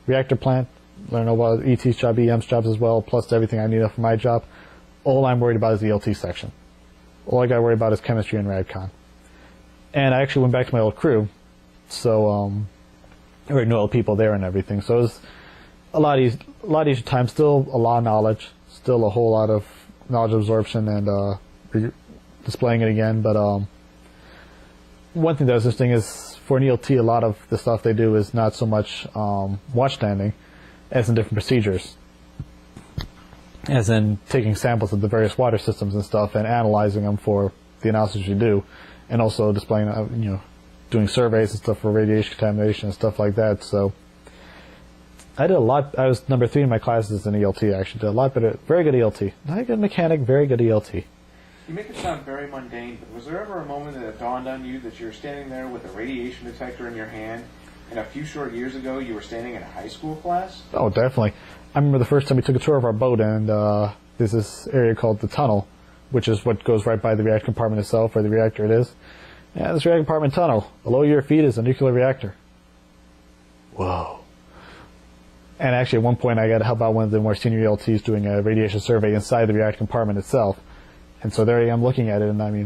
reactor plant, learn about ET's job, EM's jobs as well, plus everything I need for my job. All I'm worried about is the LT section. All I got to worry about is chemistry and radcon. And I actually went back to my old crew, so I already know all the people there and everything. So it was a lot easier time. Still a lot of knowledge, still a whole lot of knowledge absorption and displaying it again. But one thing that was interesting is for an ELT, a lot of the stuff they do is not so much watchstanding as in different procedures, as in taking samples of the various water systems and stuff and analyzing them for the analysis you do, and also displaying, doing surveys and stuff for radiation contamination and stuff like that. So I did a lot. I was number 3 in my classes in ELT. I actually did a lot better. Very good ELT. Not a good mechanic, very good ELT. You make it sound very mundane, but was there ever a moment that it dawned on you that you were standing there with a radiation detector in your hand, and a few short years ago you were standing in a high school class? Oh, definitely. I remember the first time we took a tour of our boat, and there's this area called the tunnel, which is what goes right by the reactor compartment itself, where the reactor it is. Yeah, this reactor compartment tunnel, below your feet is a nuclear reactor. Whoa. And actually, at one point, I got to help out one of the more senior ELTs doing a radiation survey inside the reactor compartment itself. And so there I am looking at it, and I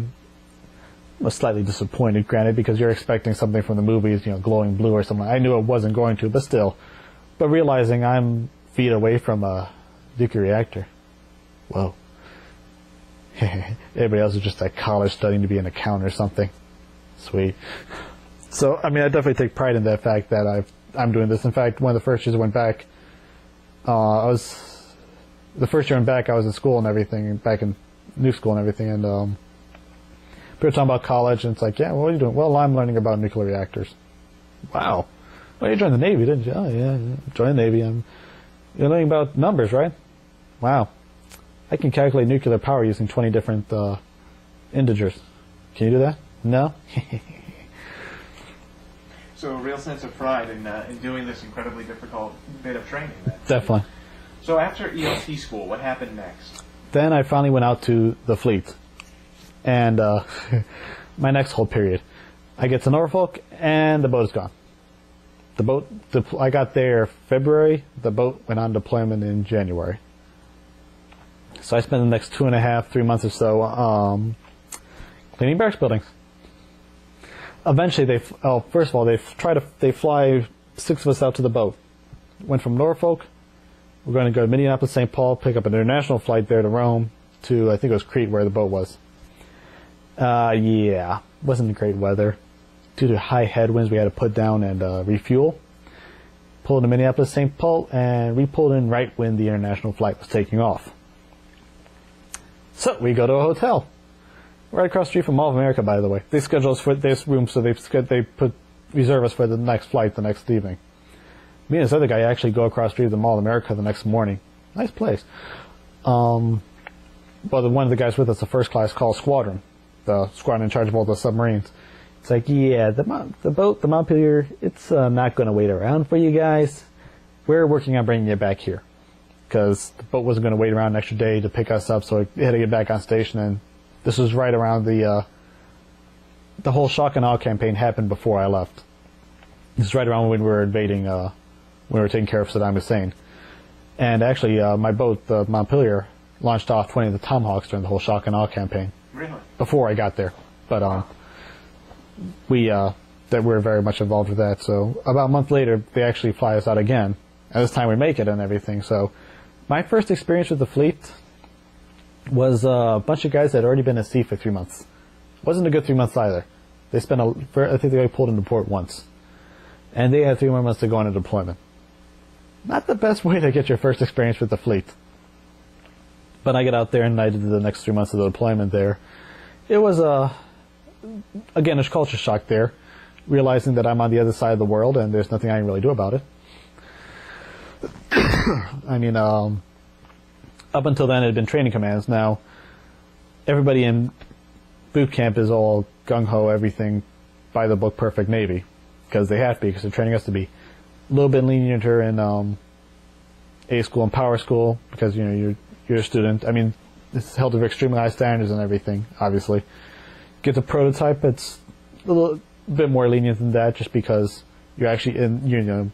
was slightly disappointed, granted, because you're expecting something from the movies, glowing blue or something. I knew it wasn't going to, but still. But realizing I'm feet away from a nuclear reactor. Whoa. Everybody else is just at college studying to be an accountant or something. Sweet. So, I definitely take pride in that fact that I'm doing this. In fact, one of the first years I went back, the first year I went back, I was in school and everything, back in new school and everything, and we were talking about college, and it's like, yeah, what are you doing? Well, I'm learning about nuclear reactors. Wow. Well, you joined the Navy, didn't you? Oh, yeah, joined the Navy. You're learning about numbers, right? Wow. I can calculate nuclear power using 20 different integers. Can you do that? No? So a real sense of pride in doing this incredibly difficult bit of training then. Definitely. So after ELT school, what happened next? Then I finally went out to the fleet. And my next whole period. I get to Norfolk, and the boat is gone. I got there February. The boat went on deployment in January. So I spent the next 2.5, 3 months or so cleaning barracks buildings. Eventually, first of all, they fly 6 of us out to the boat. Went from Norfolk. We're going to go to Minneapolis, St. Paul, pick up an international flight there to Rome, to I think it was Crete where the boat was. Yeah, wasn't great weather. Due to high headwinds, we had to put down and refuel. Pulled to Minneapolis, St. Paul, and we pulled in right when the international flight was taking off. So we go to a hotel right across the street from Mall of America. By the way, they schedule us for this room, so they reserve us for the next flight the next evening. Me and this other guy actually go across the street to the Mall of America the next morning. Nice place. One of the guys with us, the first class, called Squadron, the squadron in charge of all the submarines. It's like, yeah, the boat, the Montpelier, it's not going to wait around for you guys. We're working on bringing you back here. Because the boat wasn't going to wait around an extra day to pick us up, so we had to get back on station. And this was right around the whole shock and awe campaign happened before I left. This is right around when we were invading, when we were taking care of Saddam Hussein. And actually, my boat, the Montpelier, launched off 20 of the Tomahawks during the whole shock and awe campaign. Really? Before I got there. But we were very much involved with that. So about a month later, they actually fly us out again. And this time we make it and everything. So my first experience with the fleet was a bunch of guys that had already been at sea for 3 months. Wasn't a good 3 months either. They spent, I think they only pulled into port once. And they had 3 more months to go on a deployment. Not the best way to get your first experience with the fleet. But I get out there and I did the next 3 months of the deployment there. It was, again, a culture shock there. Realizing that I'm on the other side of the world and there's nothing I can really do about it. I mean, up until then it had been training commands. Now, everybody in boot camp is all gung-ho, everything by the book, perfect Navy. Because they have to be, because they're training us to be. A little bit lenienter in A school and power school, because, you know, you're a student. I mean, it's held to extremely high standards and everything, obviously. Get the prototype, it's a little bit more lenient than that, just because you're actually in, you know,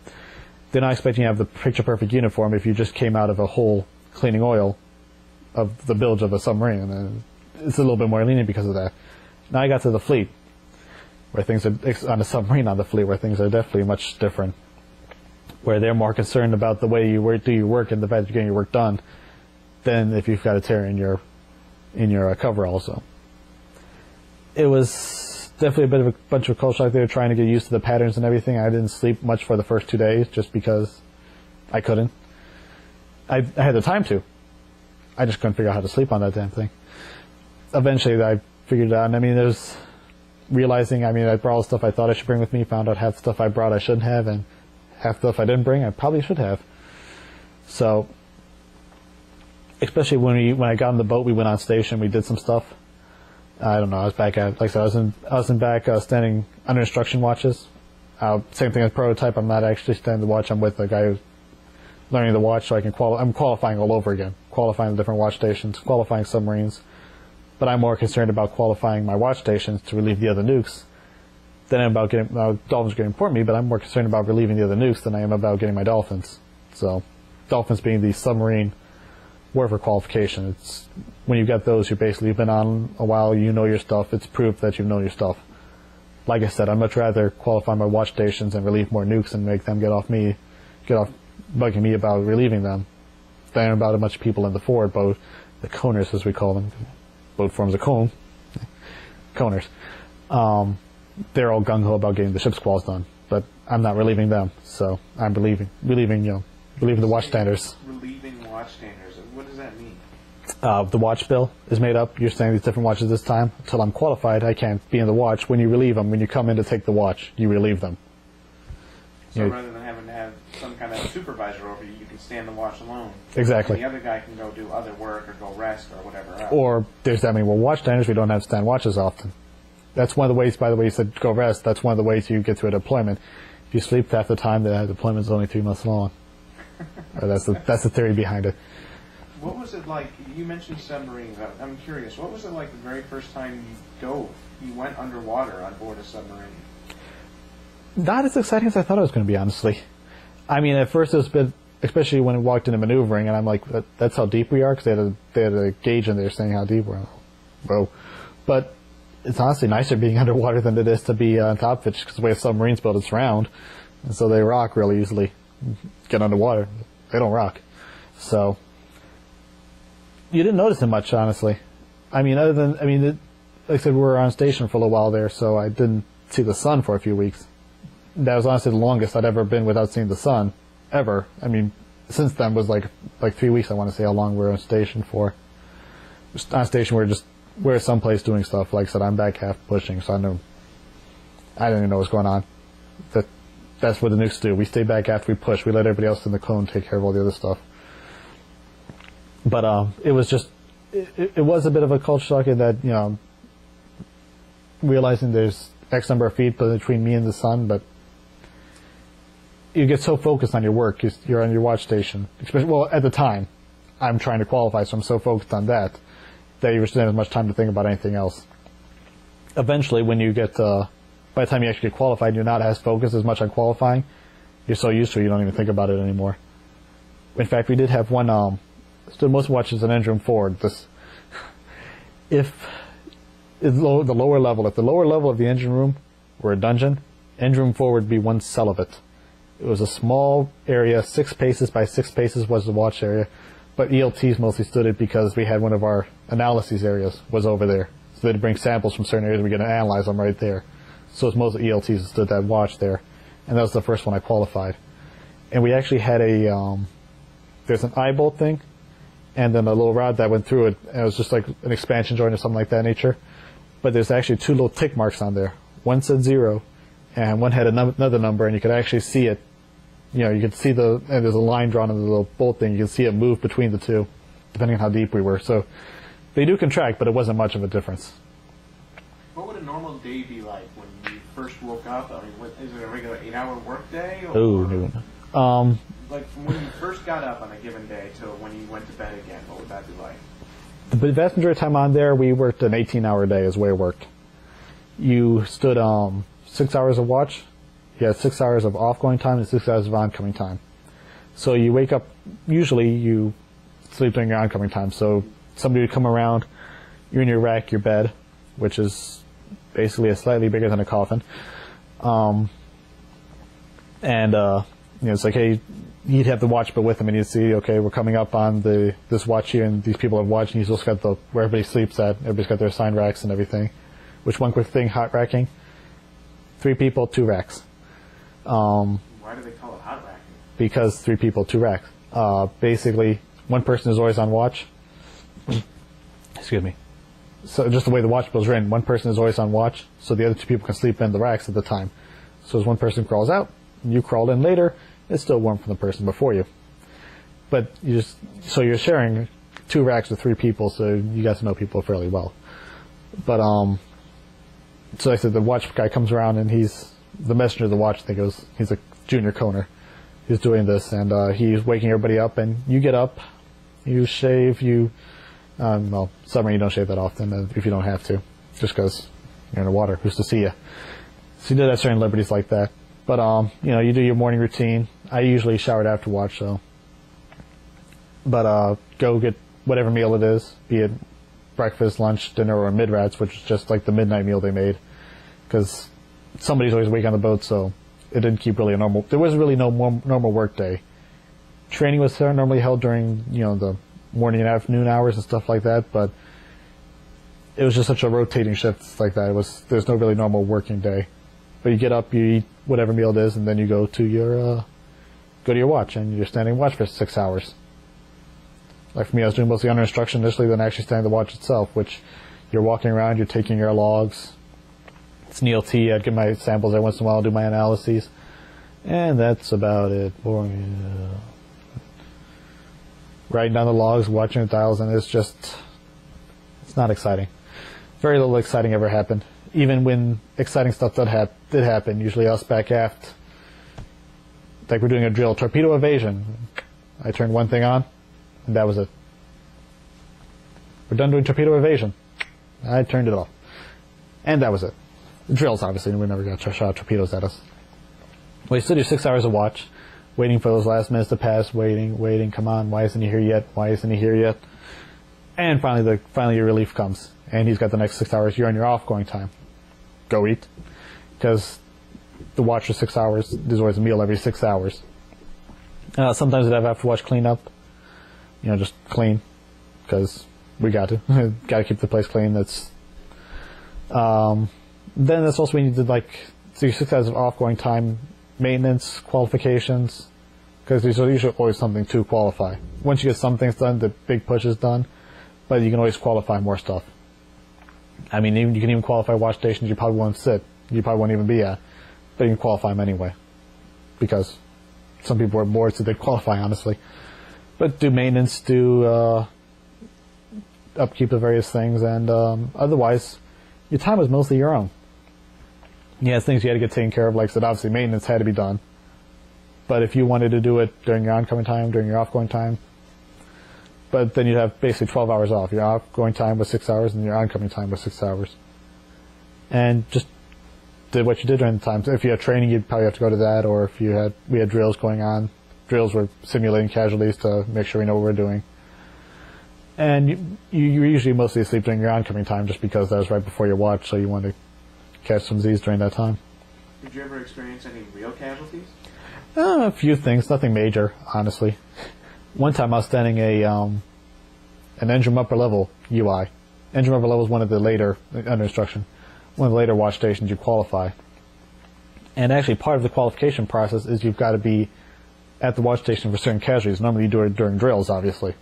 they're not expecting you to have the picture-perfect uniform if you just came out of a hole cleaning oil of the bilge of a submarine. And it's a little bit more lenient because of that. Now I got to the fleet, where things are, on a submarine on the fleet, where things are definitely much different. Where they're more concerned about the way you do your work and the fact that you're getting your work done, than if you've got a tear in your cover also. It was definitely a bit of a bunch of culture shock there, trying to get used to the patterns and everything. I didn't sleep much for the first 2 days just because I couldn't. I had the time to. I just couldn't figure out how to sleep on that damn thing. Eventually I figured it out, and I mean, there's realizing, I mean, I brought all the stuff I thought I should bring with me, found out half the stuff I brought I shouldn't have, and half the stuff I didn't bring I probably should have. So, especially when I got on the boat, we went on station, we did some stuff. I don't know, I was back at, like I said, I was in back standing under instruction watches. Same thing as prototype, I'm not actually standing the watch, I'm with the guy who's learning the watch, so I can I'm qualifying all over again. Qualifying the different watch stations, qualifying submarines. But I'm more concerned about qualifying my watch stations to relieve the other nukes than I am about getting, dolphins are getting important to me, but I'm more concerned about relieving the other nukes than I am about getting my dolphins. So, dolphins being the submarine warfare qualification. It's when you've got those, you've been on a while, you know your stuff, it's proof that you know your stuff. Like I said, I'd much rather qualify my watch stations and relieve more nukes and make them get off bugging me about relieving them, than about a bunch of people in the forward boat, the coners as we call them. Boat forms a cone. Coners. They're all gung-ho about getting the ship squalls done, but I'm not relieving them, so I'm relieving the watch standers. Relieving watch standers. What does that mean? The watch bill is made up. You're saying these different watches this time. Until I'm qualified, I can't be in the watch. When you relieve them, when you come in to take the watch, you relieve them. So rather than having to have some kind of supervisor over you, you can stand the watch alone. Exactly. And the other guy can go do other work or go rest or whatever else. Or there's that many more watch standers, we don't have to stand watches often. That's one of the ways, by the way, you said go rest, that's one of the ways you get to a deployment. If you sleep half the time, the deployment is only 3 months long. That's the theory behind it. What was it like? You mentioned submarines. I'm curious. What was it like the very first time you dove? You went underwater on board a submarine. Not as exciting as I thought it was going to be, honestly. I mean, at first it was a bit, especially when we walked into maneuvering, and I'm like, that's how deep we are, because they had a gauge in there saying how deep we're. Whoa. But it's honestly nicer being underwater than it is to be on top of it, because the way a submarine's built, it's round, and so they rock really easily. Get underwater, they don't rock. So you didn't notice it much, honestly. I mean, like I said, we were on station for a little while there, so I didn't see the sun for a few weeks. That was honestly the longest I'd ever been without seeing the sun, ever. I mean, since then was like 3 weeks, I want to say, how long we were on station for. Just on station, we're someplace doing stuff. Like I said, I'm back half pushing, so I didn't even know what's going on. That's what the nukes do. We stay back after we push. We let everybody else in the cone take care of all the other stuff. But it was just, it was a bit of a culture shock in that, you know, realizing there's X number of feet between me and the sun, but you get so focused on your work. You're on your watch station. Especially, well, at the time, I'm trying to qualify, so I'm so focused on that you just don't have as much time to think about anything else. Eventually, when you get, by the time you actually get qualified, you're not as focused as much on qualifying. You're so used to it, you don't even think about it anymore. In fact, we did have one, stood most watches in engine room forward. If the lower level of the engine room were a dungeon, engine room forward would be one cell of it. It was a small area, 6 paces by 6 paces was the watch area, but ELTs mostly stood it because we had one of our analyses areas was over there. So they'd bring samples from certain areas, and we're going to analyze them right there. So it's mostly ELTs that stood that watch there, and that was the first one I qualified. And we actually had there's an eye bolt thing, and then a little rod that went through it, and it was just like an expansion joint or something like that nature. But there's actually 2 little tick marks on there. One said 0, and one had another number, and you could actually see it. You know, you could see and there's a line drawn in the little bolt thing. You can see it move between the two, depending on how deep we were. So they do contract, but it wasn't much of a difference. What would a normal day be like when you first woke up? I mean, is it a regular 8-hour work day? Oh, no. Like from when you first got up on a given day to when you went to bed again, what would that be like? The vast majority of the time on there, we worked an 18-hour day is the way it worked. You stood 6 hours of watch. You had 6 hours of off-going time and 6 hours of oncoming time. So you wake up, usually you sleep during your oncoming time. So somebody would come around, you're in your rack, your bed, which is basically slightly bigger than a coffin. It's like, hey, you'd have the watch but with him, and you'd see, okay, we're coming up on this watch here, and these people have watched, and he's also got where everybody sleeps at. Everybody's got their assigned racks and everything. Which, one quick thing, hot racking, 3 people, 2 racks. Why do they call it hot racking? Because 3 people, 2 racks. Basically, one person is always on watch. Excuse me. So just the way the watch bills are in, one person is always on watch, so the other 2 people can sleep in the racks at the time. So as one person crawls out, you crawl in later, it's still warm from the person before you. But so you're sharing 2 racks with 3 people, so you got to know people fairly well. But so like I said, the watch guy comes around, and he's the messenger of the watch. I think he's a junior coner. He's doing this, and he's waking everybody up. And you get up, you shave, submarine you don't shave that often if you don't have to, just because you're in the water. Who's to see you? So you did have certain liberties like that. But you do your morning routine. I usually showered after watch, so. But go get whatever meal it is, be it breakfast, lunch, dinner, or mid-rats, which is just like the midnight meal they made, because somebody's always awake on the boat, so it didn't keep really a normal. There was really no normal work day. Training was normally held during the morning and afternoon hours and stuff like that, but it was just such a rotating shift like that. There's no really normal working day. But you get up, you eat whatever meal it is, and then you go to your watch, and you're standing watch for 6 hours. Like for me, I was doing mostly under instruction initially, then actually standing the watch itself, which you're walking around, you're taking your logs. It's an ELT, I'd get my samples every once in a while, do my analyses, and that's about it. Boring. Writing down the logs, watching the dials, and it's not exciting. Very little exciting ever happened. Even when exciting stuff did happen, usually us back aft, like we're doing a drill, torpedo evasion, I turned one thing on, and that was it. We're done doing torpedo evasion. I turned it off. And that was it. Drills, obviously, we never got shot torpedoes at us. We still do 6 hours of watch, waiting for those last minutes to pass, waiting, come on, why isn't he here yet? Why isn't he here yet? And finally your relief comes, and he's got the next 6 hours. You're on your off-going time. Go eat. Because the watch for 6 hours, there's always a meal every 6 hours. Sometimes I'd have after watch cleanup. Just clean. Because we got to. Got to keep the place clean. That's... Then that's also when you did so your 6 hours of off-going time, maintenance, qualifications, because there's usually always something to qualify. Once you get some things done, the big push is done, but you can always qualify more stuff. I mean, you can even qualify watch stations you probably won't sit, you probably won't even be at, but you can qualify them anyway, because some people are bored, so they qualify, honestly. But do maintenance, do upkeep of various things, and otherwise, your time is mostly your own. Yeah, things you had to get taken care of, like I said, obviously maintenance had to be done. But if you wanted to do it during your oncoming time, during your offgoing time, but then you'd have basically 12 hours off. Your outgoing time was 6 hours, and your oncoming time was 6 hours. And just did what you did during the time. So if you had training, you'd probably have to go to that, or if we had drills going on. Drills were simulating casualties to make sure we know what we're doing. And you were usually mostly asleep during your oncoming time, just because that was right before your watch, so you wanted to catch some Z's during that time. Did you ever experience any real casualties? A few things, nothing major, honestly. One time I was standing an engine upper level UI. Engine upper level is one of the later, under instruction, one of the later watch stations you qualify. And actually part of the qualification process is you've got to be at the watch station for certain casualties. Normally you do it during drills, obviously.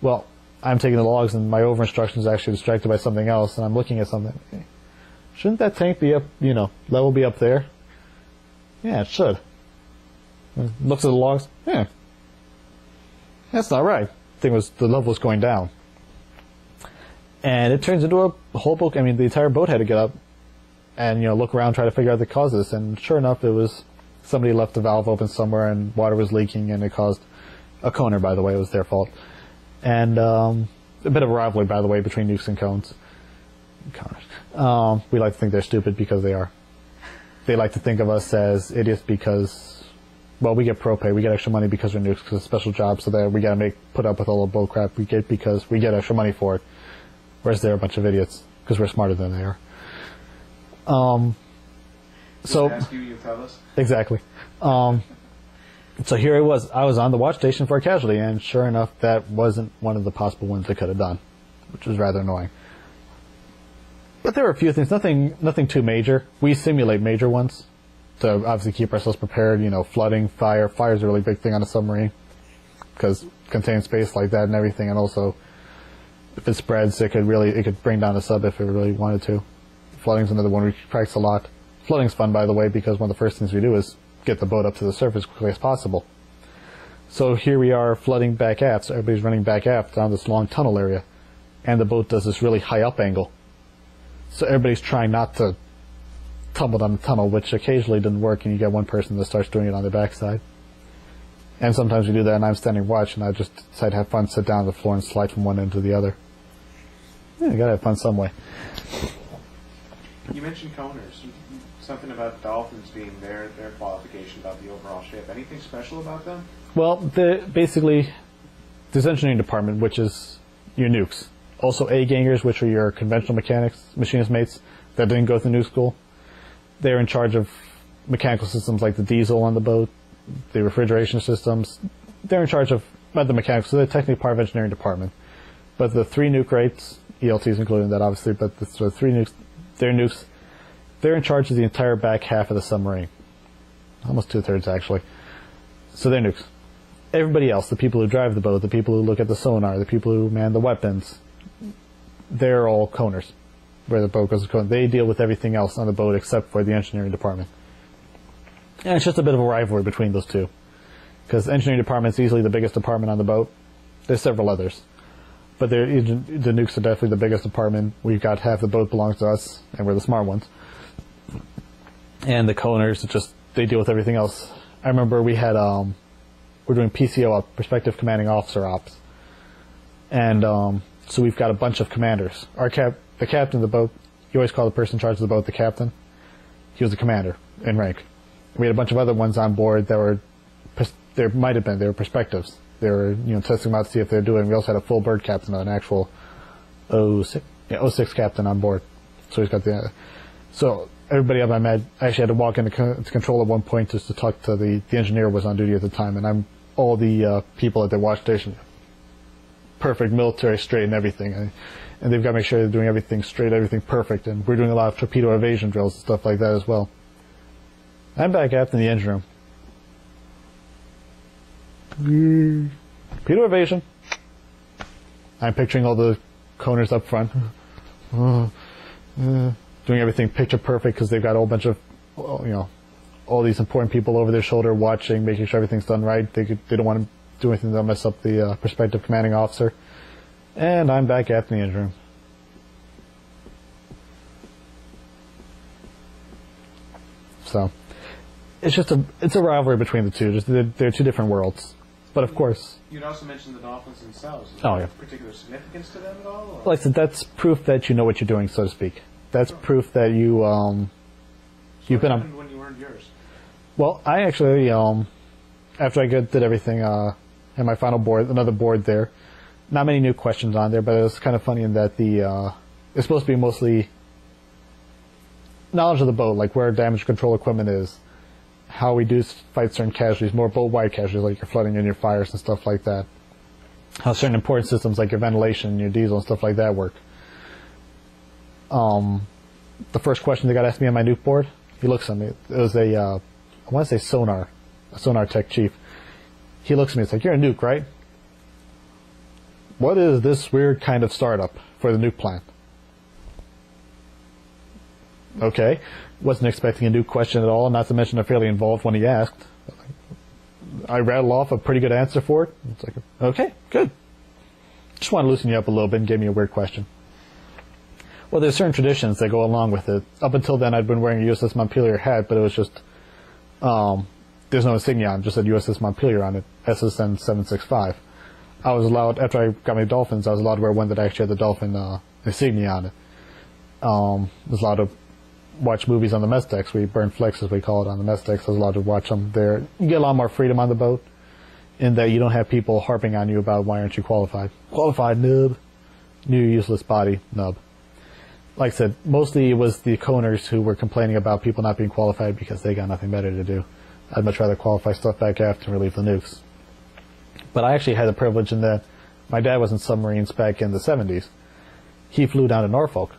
Well, I'm taking the logs and my over instruction is actually distracted by something else, and I'm looking at something. Shouldn't that tank be up, level be up there? Yeah, it should. Looks at the logs. Yeah. That's not right. The level was going down. And it turns into a whole boat. I mean, the entire boat had to get up and, look around, try to figure out the cause of this. And sure enough, it was somebody left the valve open somewhere and water was leaking, and it caused a coner, by the way. It was their fault. And a bit of a rivalry, by the way, between nukes and cones. We like to think they're stupid because they are. They like to think of us as idiots because, well, we get pro pay. We get extra money because we're nukes, because it's a special job, so that we got to put up with all the bull crap we get because we get extra money for it. Whereas they're a bunch of idiots because we're smarter than they are. So ask you tell us. Exactly. So here I was on the watch station for a casualty, and sure enough, that wasn't one of the possible ones they could have done, which was rather annoying. But there were a few things, nothing too major. We simulate major ones to obviously keep ourselves prepared. Flooding, fire. Fire is a really big thing on a submarine because contained space like that and everything, and also if it spreads, it could bring down the sub if it really wanted to. Flooding's another one we practice a lot. Flooding's fun, by the way, because one of the first things we do is get the boat up to the surface as quickly as possible. So here we are flooding back aft, so everybody's running back aft down this long tunnel area, and the boat does this really high up angle. So everybody's trying not to tumble down the tunnel, which occasionally didn't work, and you get one person that starts doing it on their backside. And sometimes we do that, and I'm standing watch, and I just decide to have fun, sit down on the floor, and slide from one end to the other. Yeah, you gotta have fun some way. You mentioned coners. Something about dolphins being their qualification about the overall ship. Anything special about them? Well, basically, there's engineering department, which is your nukes. Also A-gangers, which are your conventional mechanics, machinist mates that didn't go through nuke school. They're in charge of mechanical systems like the diesel on the boat, the refrigeration systems. They're in charge of the mechanics, so they're technically part of engineering department. But the three nuke rates, ELTs included in that obviously, but the three nukes, they're in charge of the entire back half of the submarine. Almost 2/3 actually. So they're nukes. Everybody else, the people who drive the boat, the people who look at the sonar, the people who man the weapons, they're all coners. Where the boat goes to cone. They deal with everything else on the boat except for the engineering department. And it's just a bit of a rivalry between those two. Because the engineering department is easily the biggest department on the boat. There's several others. But the nukes are definitely the biggest department. We've got half the boat belongs to us, and we're the smart ones. And the coners, they deal with everything else. I remember we had, we're doing PCO up, Prospective Commanding Officer Ops. And so we've got a bunch of commanders. The captain of the boat, you always call the person in charge of the boat the captain. He was the commander in rank. We had a bunch of other ones on board that were, they were perspectives. They were, testing them out to see if they're doing. We also had a full bird captain, an actual 06 captain on board. So he's got so everybody up, I actually had to walk into control at one point just to talk to the engineer who was on duty at the time, and I'm all the people at the watch station. Perfect military, straight and everything. And they've got to make sure they're doing everything straight, everything perfect. And we're doing a lot of torpedo evasion drills and stuff like that as well. I'm back after the engine room. Torpedo evasion. I'm picturing all the coners up front. Doing everything picture perfect because they've got a whole bunch of, all these important people over their shoulder watching, making sure everything's done right. They don't want to do anything that'll mess up the prospective commanding officer. And I'm back after the engine room. So, it's a rivalry between the two. They're two different worlds. But of course... You'd also mentioned the dolphins themselves. Is there particular significance to them at all? Or? Like I said, that's proof that you know what you're doing, so to speak. That's proof that you've been on... when you earned yours? Well, I actually, after I did everything, in my final board, another board there, not many new questions on there, but it was kind of funny in that it's supposed to be mostly knowledge of the boat, like where damage control equipment is, how we do fight certain casualties, more boat-wide casualties like your flooding and your fires and stuff like that, how certain important systems like your ventilation and your diesel and stuff like that work. The first question they got asked me on my nuke board, he looks at me, it was I want to say a sonar tech chief. He looks at me, it's like, you're a nuke, right? What is this weird kind of startup for the nuke plant? Okay. Wasn't expecting a nuke question at all, not to mention a fairly involved one he asked. I rattled off a pretty good answer for it. It's like, okay, good. Just want to loosen you up a little bit and give me a weird question. Well, there's certain traditions that go along with it. Up until then, I'd been wearing a USS Montpelier hat, but it was just, there's no insignia on it, just said USS Montpelier on it, SSN 765. I was allowed, after I got my Dolphins, I was allowed to wear one that actually had the Dolphin insignia on it. I was allowed to watch movies on the mess decks. We burn flicks, as we call it, on the mess decks. I was allowed to watch them there. You get a lot more freedom on the boat in that you don't have people harping on you about why aren't you qualified. Qualified, nub. New useless body, nub. Like I said, mostly it was the coners who were complaining about people not being qualified because they got nothing better to do. I'd much rather qualify stuff back aft and relieve the nukes. But I actually had the privilege in that my dad was in submarines back in the 70s. He flew down to Norfolk.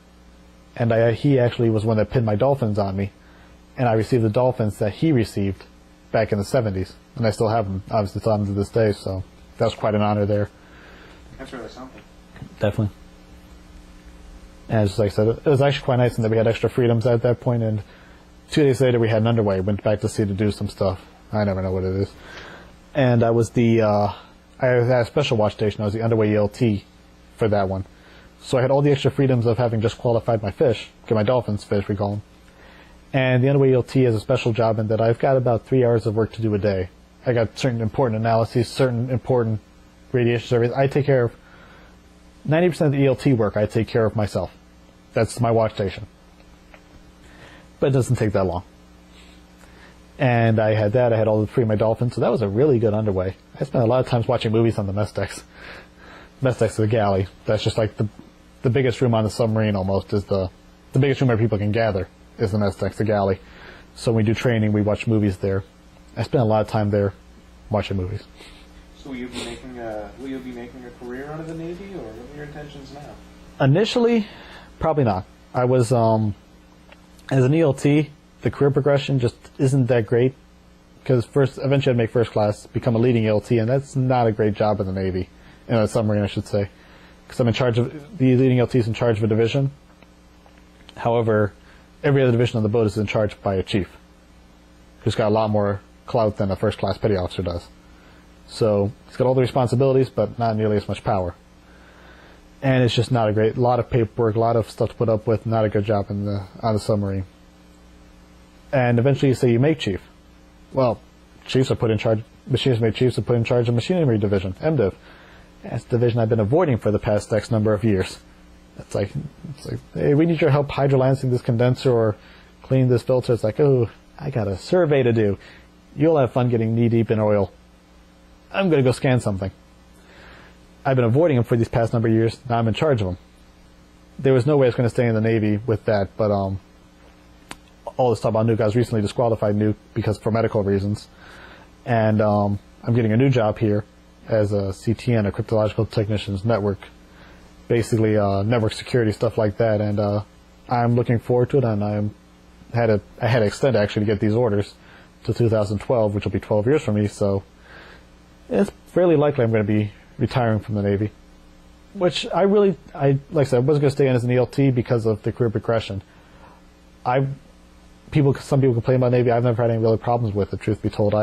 And he actually was one that pinned my Dolphins on me. And I received the Dolphins that he received back in the 70s. And I still have them, obviously, still have them to this day. So that was quite an honor there. That's really something. Definitely. And just like I said, it was actually quite nice in that we had extra freedoms at that point. And 2 days later, we had an underway. Went back to sea to do some stuff. I never know what it is. And I was I had a special watch station. I was the underway ELT for that one. So I had all the extra freedoms of having just qualified my fish, get my Dolphins fish, we call them. And the underway ELT has a special job in that I've got about 3 hours of work to do a day. I got certain important analyses, certain important radiation surveys. I take care of 90% of the ELT work. I take care of myself. That's my watch station. But it doesn't take that long. And I had that. I had all three of my Dolphins. So that was a really good underway. I spent a lot of times watching movies on the mess decks. Mess decks of the galley. That's just like the biggest room on the submarine almost is the biggest room where people can gather is the mess decks, the galley. So when we do training, we watch movies there. I spent a lot of time there watching movies. So will you be making a career out of the Navy, or what are your intentions now? Initially, probably not. I was as an ELT, the career progression just isn't that great because eventually I'd make first class, become a leading ELT, and that's not a great job in the Navy, in a submarine, I should say, because I'm in charge of the leading ELT is in charge of a division. However, every other division on the boat is in charge by a chief, who's got a lot more clout than a first class petty officer does. So he's got all the responsibilities, but not nearly as much power. And it's just not a lot of paperwork, a lot of stuff to put up with, not a good job on the submarine. And eventually you say you make chief. Well, chiefs are put in charge, machinist chiefs to put in charge of machinery division, MDiv. That's the division I've been avoiding for the past X number of years. It's like, hey, we need your help hydrolancing this condenser or cleaning this filter. It's like, oh, I got a survey to do. You'll have fun getting knee-deep in oil. I'm going to go scan something. I've been avoiding them for these past number of years. Now I'm in charge of them. There was no way I was going to stay in the Navy with that, but all this talk about nuke, I was recently disqualified nuke because for medical reasons. And I'm getting a new job here as a CTN, a cryptological technician's network, basically network security, stuff like that. And I'm looking forward to it, and I had to extend actually to get these orders to 2012, which will be 12 years for me. So it's fairly likely I'm going to be retiring from the Navy, which like I said, I wasn't going to stay in as an ELT because of the career progression. Some people complain about Navy. I've never had any really problems with it, truth be told.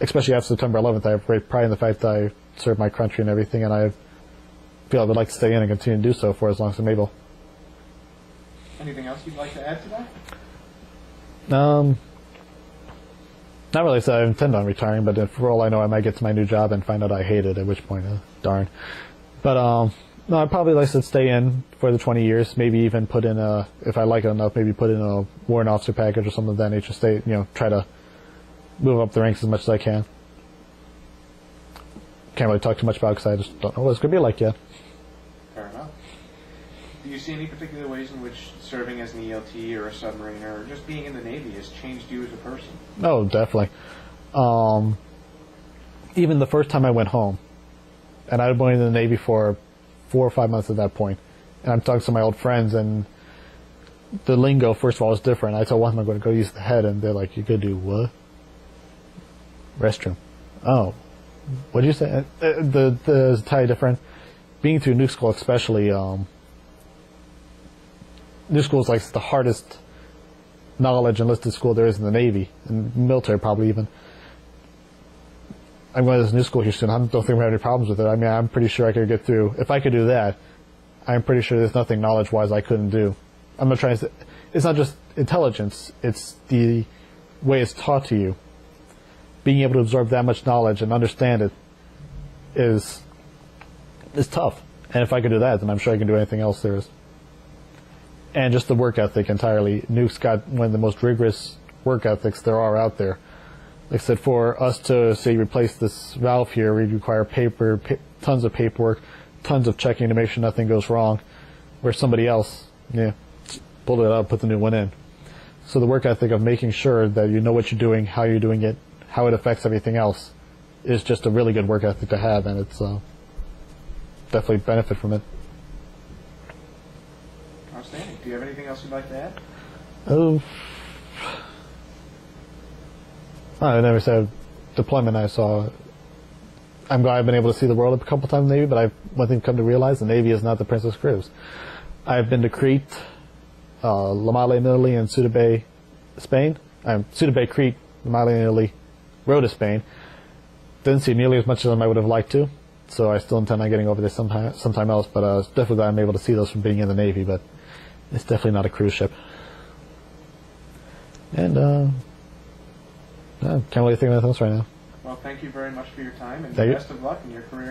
Especially after September 11th, I have great pride in the fact that I served my country and everything, and I feel I would like to stay in and continue to do so for as long as I'm able. Anything else you'd like to add to that? Not really. So I intend on retiring, but for all I know, I might get to my new job and find out I hate it, at which point, darn. But no, I'd probably like to stay in for the 20 years, maybe even put in if I like it enough, maybe put in a warrant officer package or something of that nature, stay, try to move up the ranks as much as I can. Can't really talk too much about it because I just don't know what it's going to be like yet. Fair enough. Do you see any particular ways in which serving as an ELT or a submariner or just being in the Navy has changed you as a person? Oh, definitely. Even the first time I went home, and I'd been in the Navy for 4 or 5 months at that point, and I'm talking to my old friends, and the lingo, first of all, is different. I told one, I'm going to go use the head, and they're like, you could do what? Restroom. Oh, what did you say? The entirely different. Being through nuke school, especially, nuke school is like the hardest knowledge enlisted school there is in the Navy, and military probably even. I'm going to this nuke school here soon. I don't think we have any problems with it. I mean, I'm pretty sure I could get through. If I could do that, I'm pretty sure there's nothing knowledge-wise I couldn't do. I'm not trying to say, it's not just intelligence, it's the way it's taught to you. Being able to absorb that much knowledge and understand it is tough. And if I could do that, then I'm sure I can do anything else there is. And just the work ethic entirely. Nuke's got one of the most rigorous work ethics there are out there. Like I said, for us to, say, replace this valve here, we require tons of paperwork, tons of checking to make sure nothing goes wrong. Where somebody else, pull it out, put the new one in. So the work ethic of making sure that you know what you're doing, how you're doing it, how it affects everything else, is just a really good work ethic to have, and it's definitely benefit from it. Outstanding. Do you have anything else you'd like to add? Oh, I never said deployment. I saw. I'm glad I've been able to see the world a couple times in the Navy, but one thing I've come to realize: the Navy is not the Princess Cruise. I've been to Crete, La Male in Italy, and Ceuta Bay, Spain. Ceuta Bay, Crete, La Male in Italy, Rhoda, Spain. Didn't see nearly as much as I would have liked to, so I still intend on getting over there sometime else. But definitely glad I'm able to see those from being in the Navy. But it's definitely not a cruise ship. And can't really think of anything else right now. Well, thank you very much for your time, and Thank you. best of luck in your career.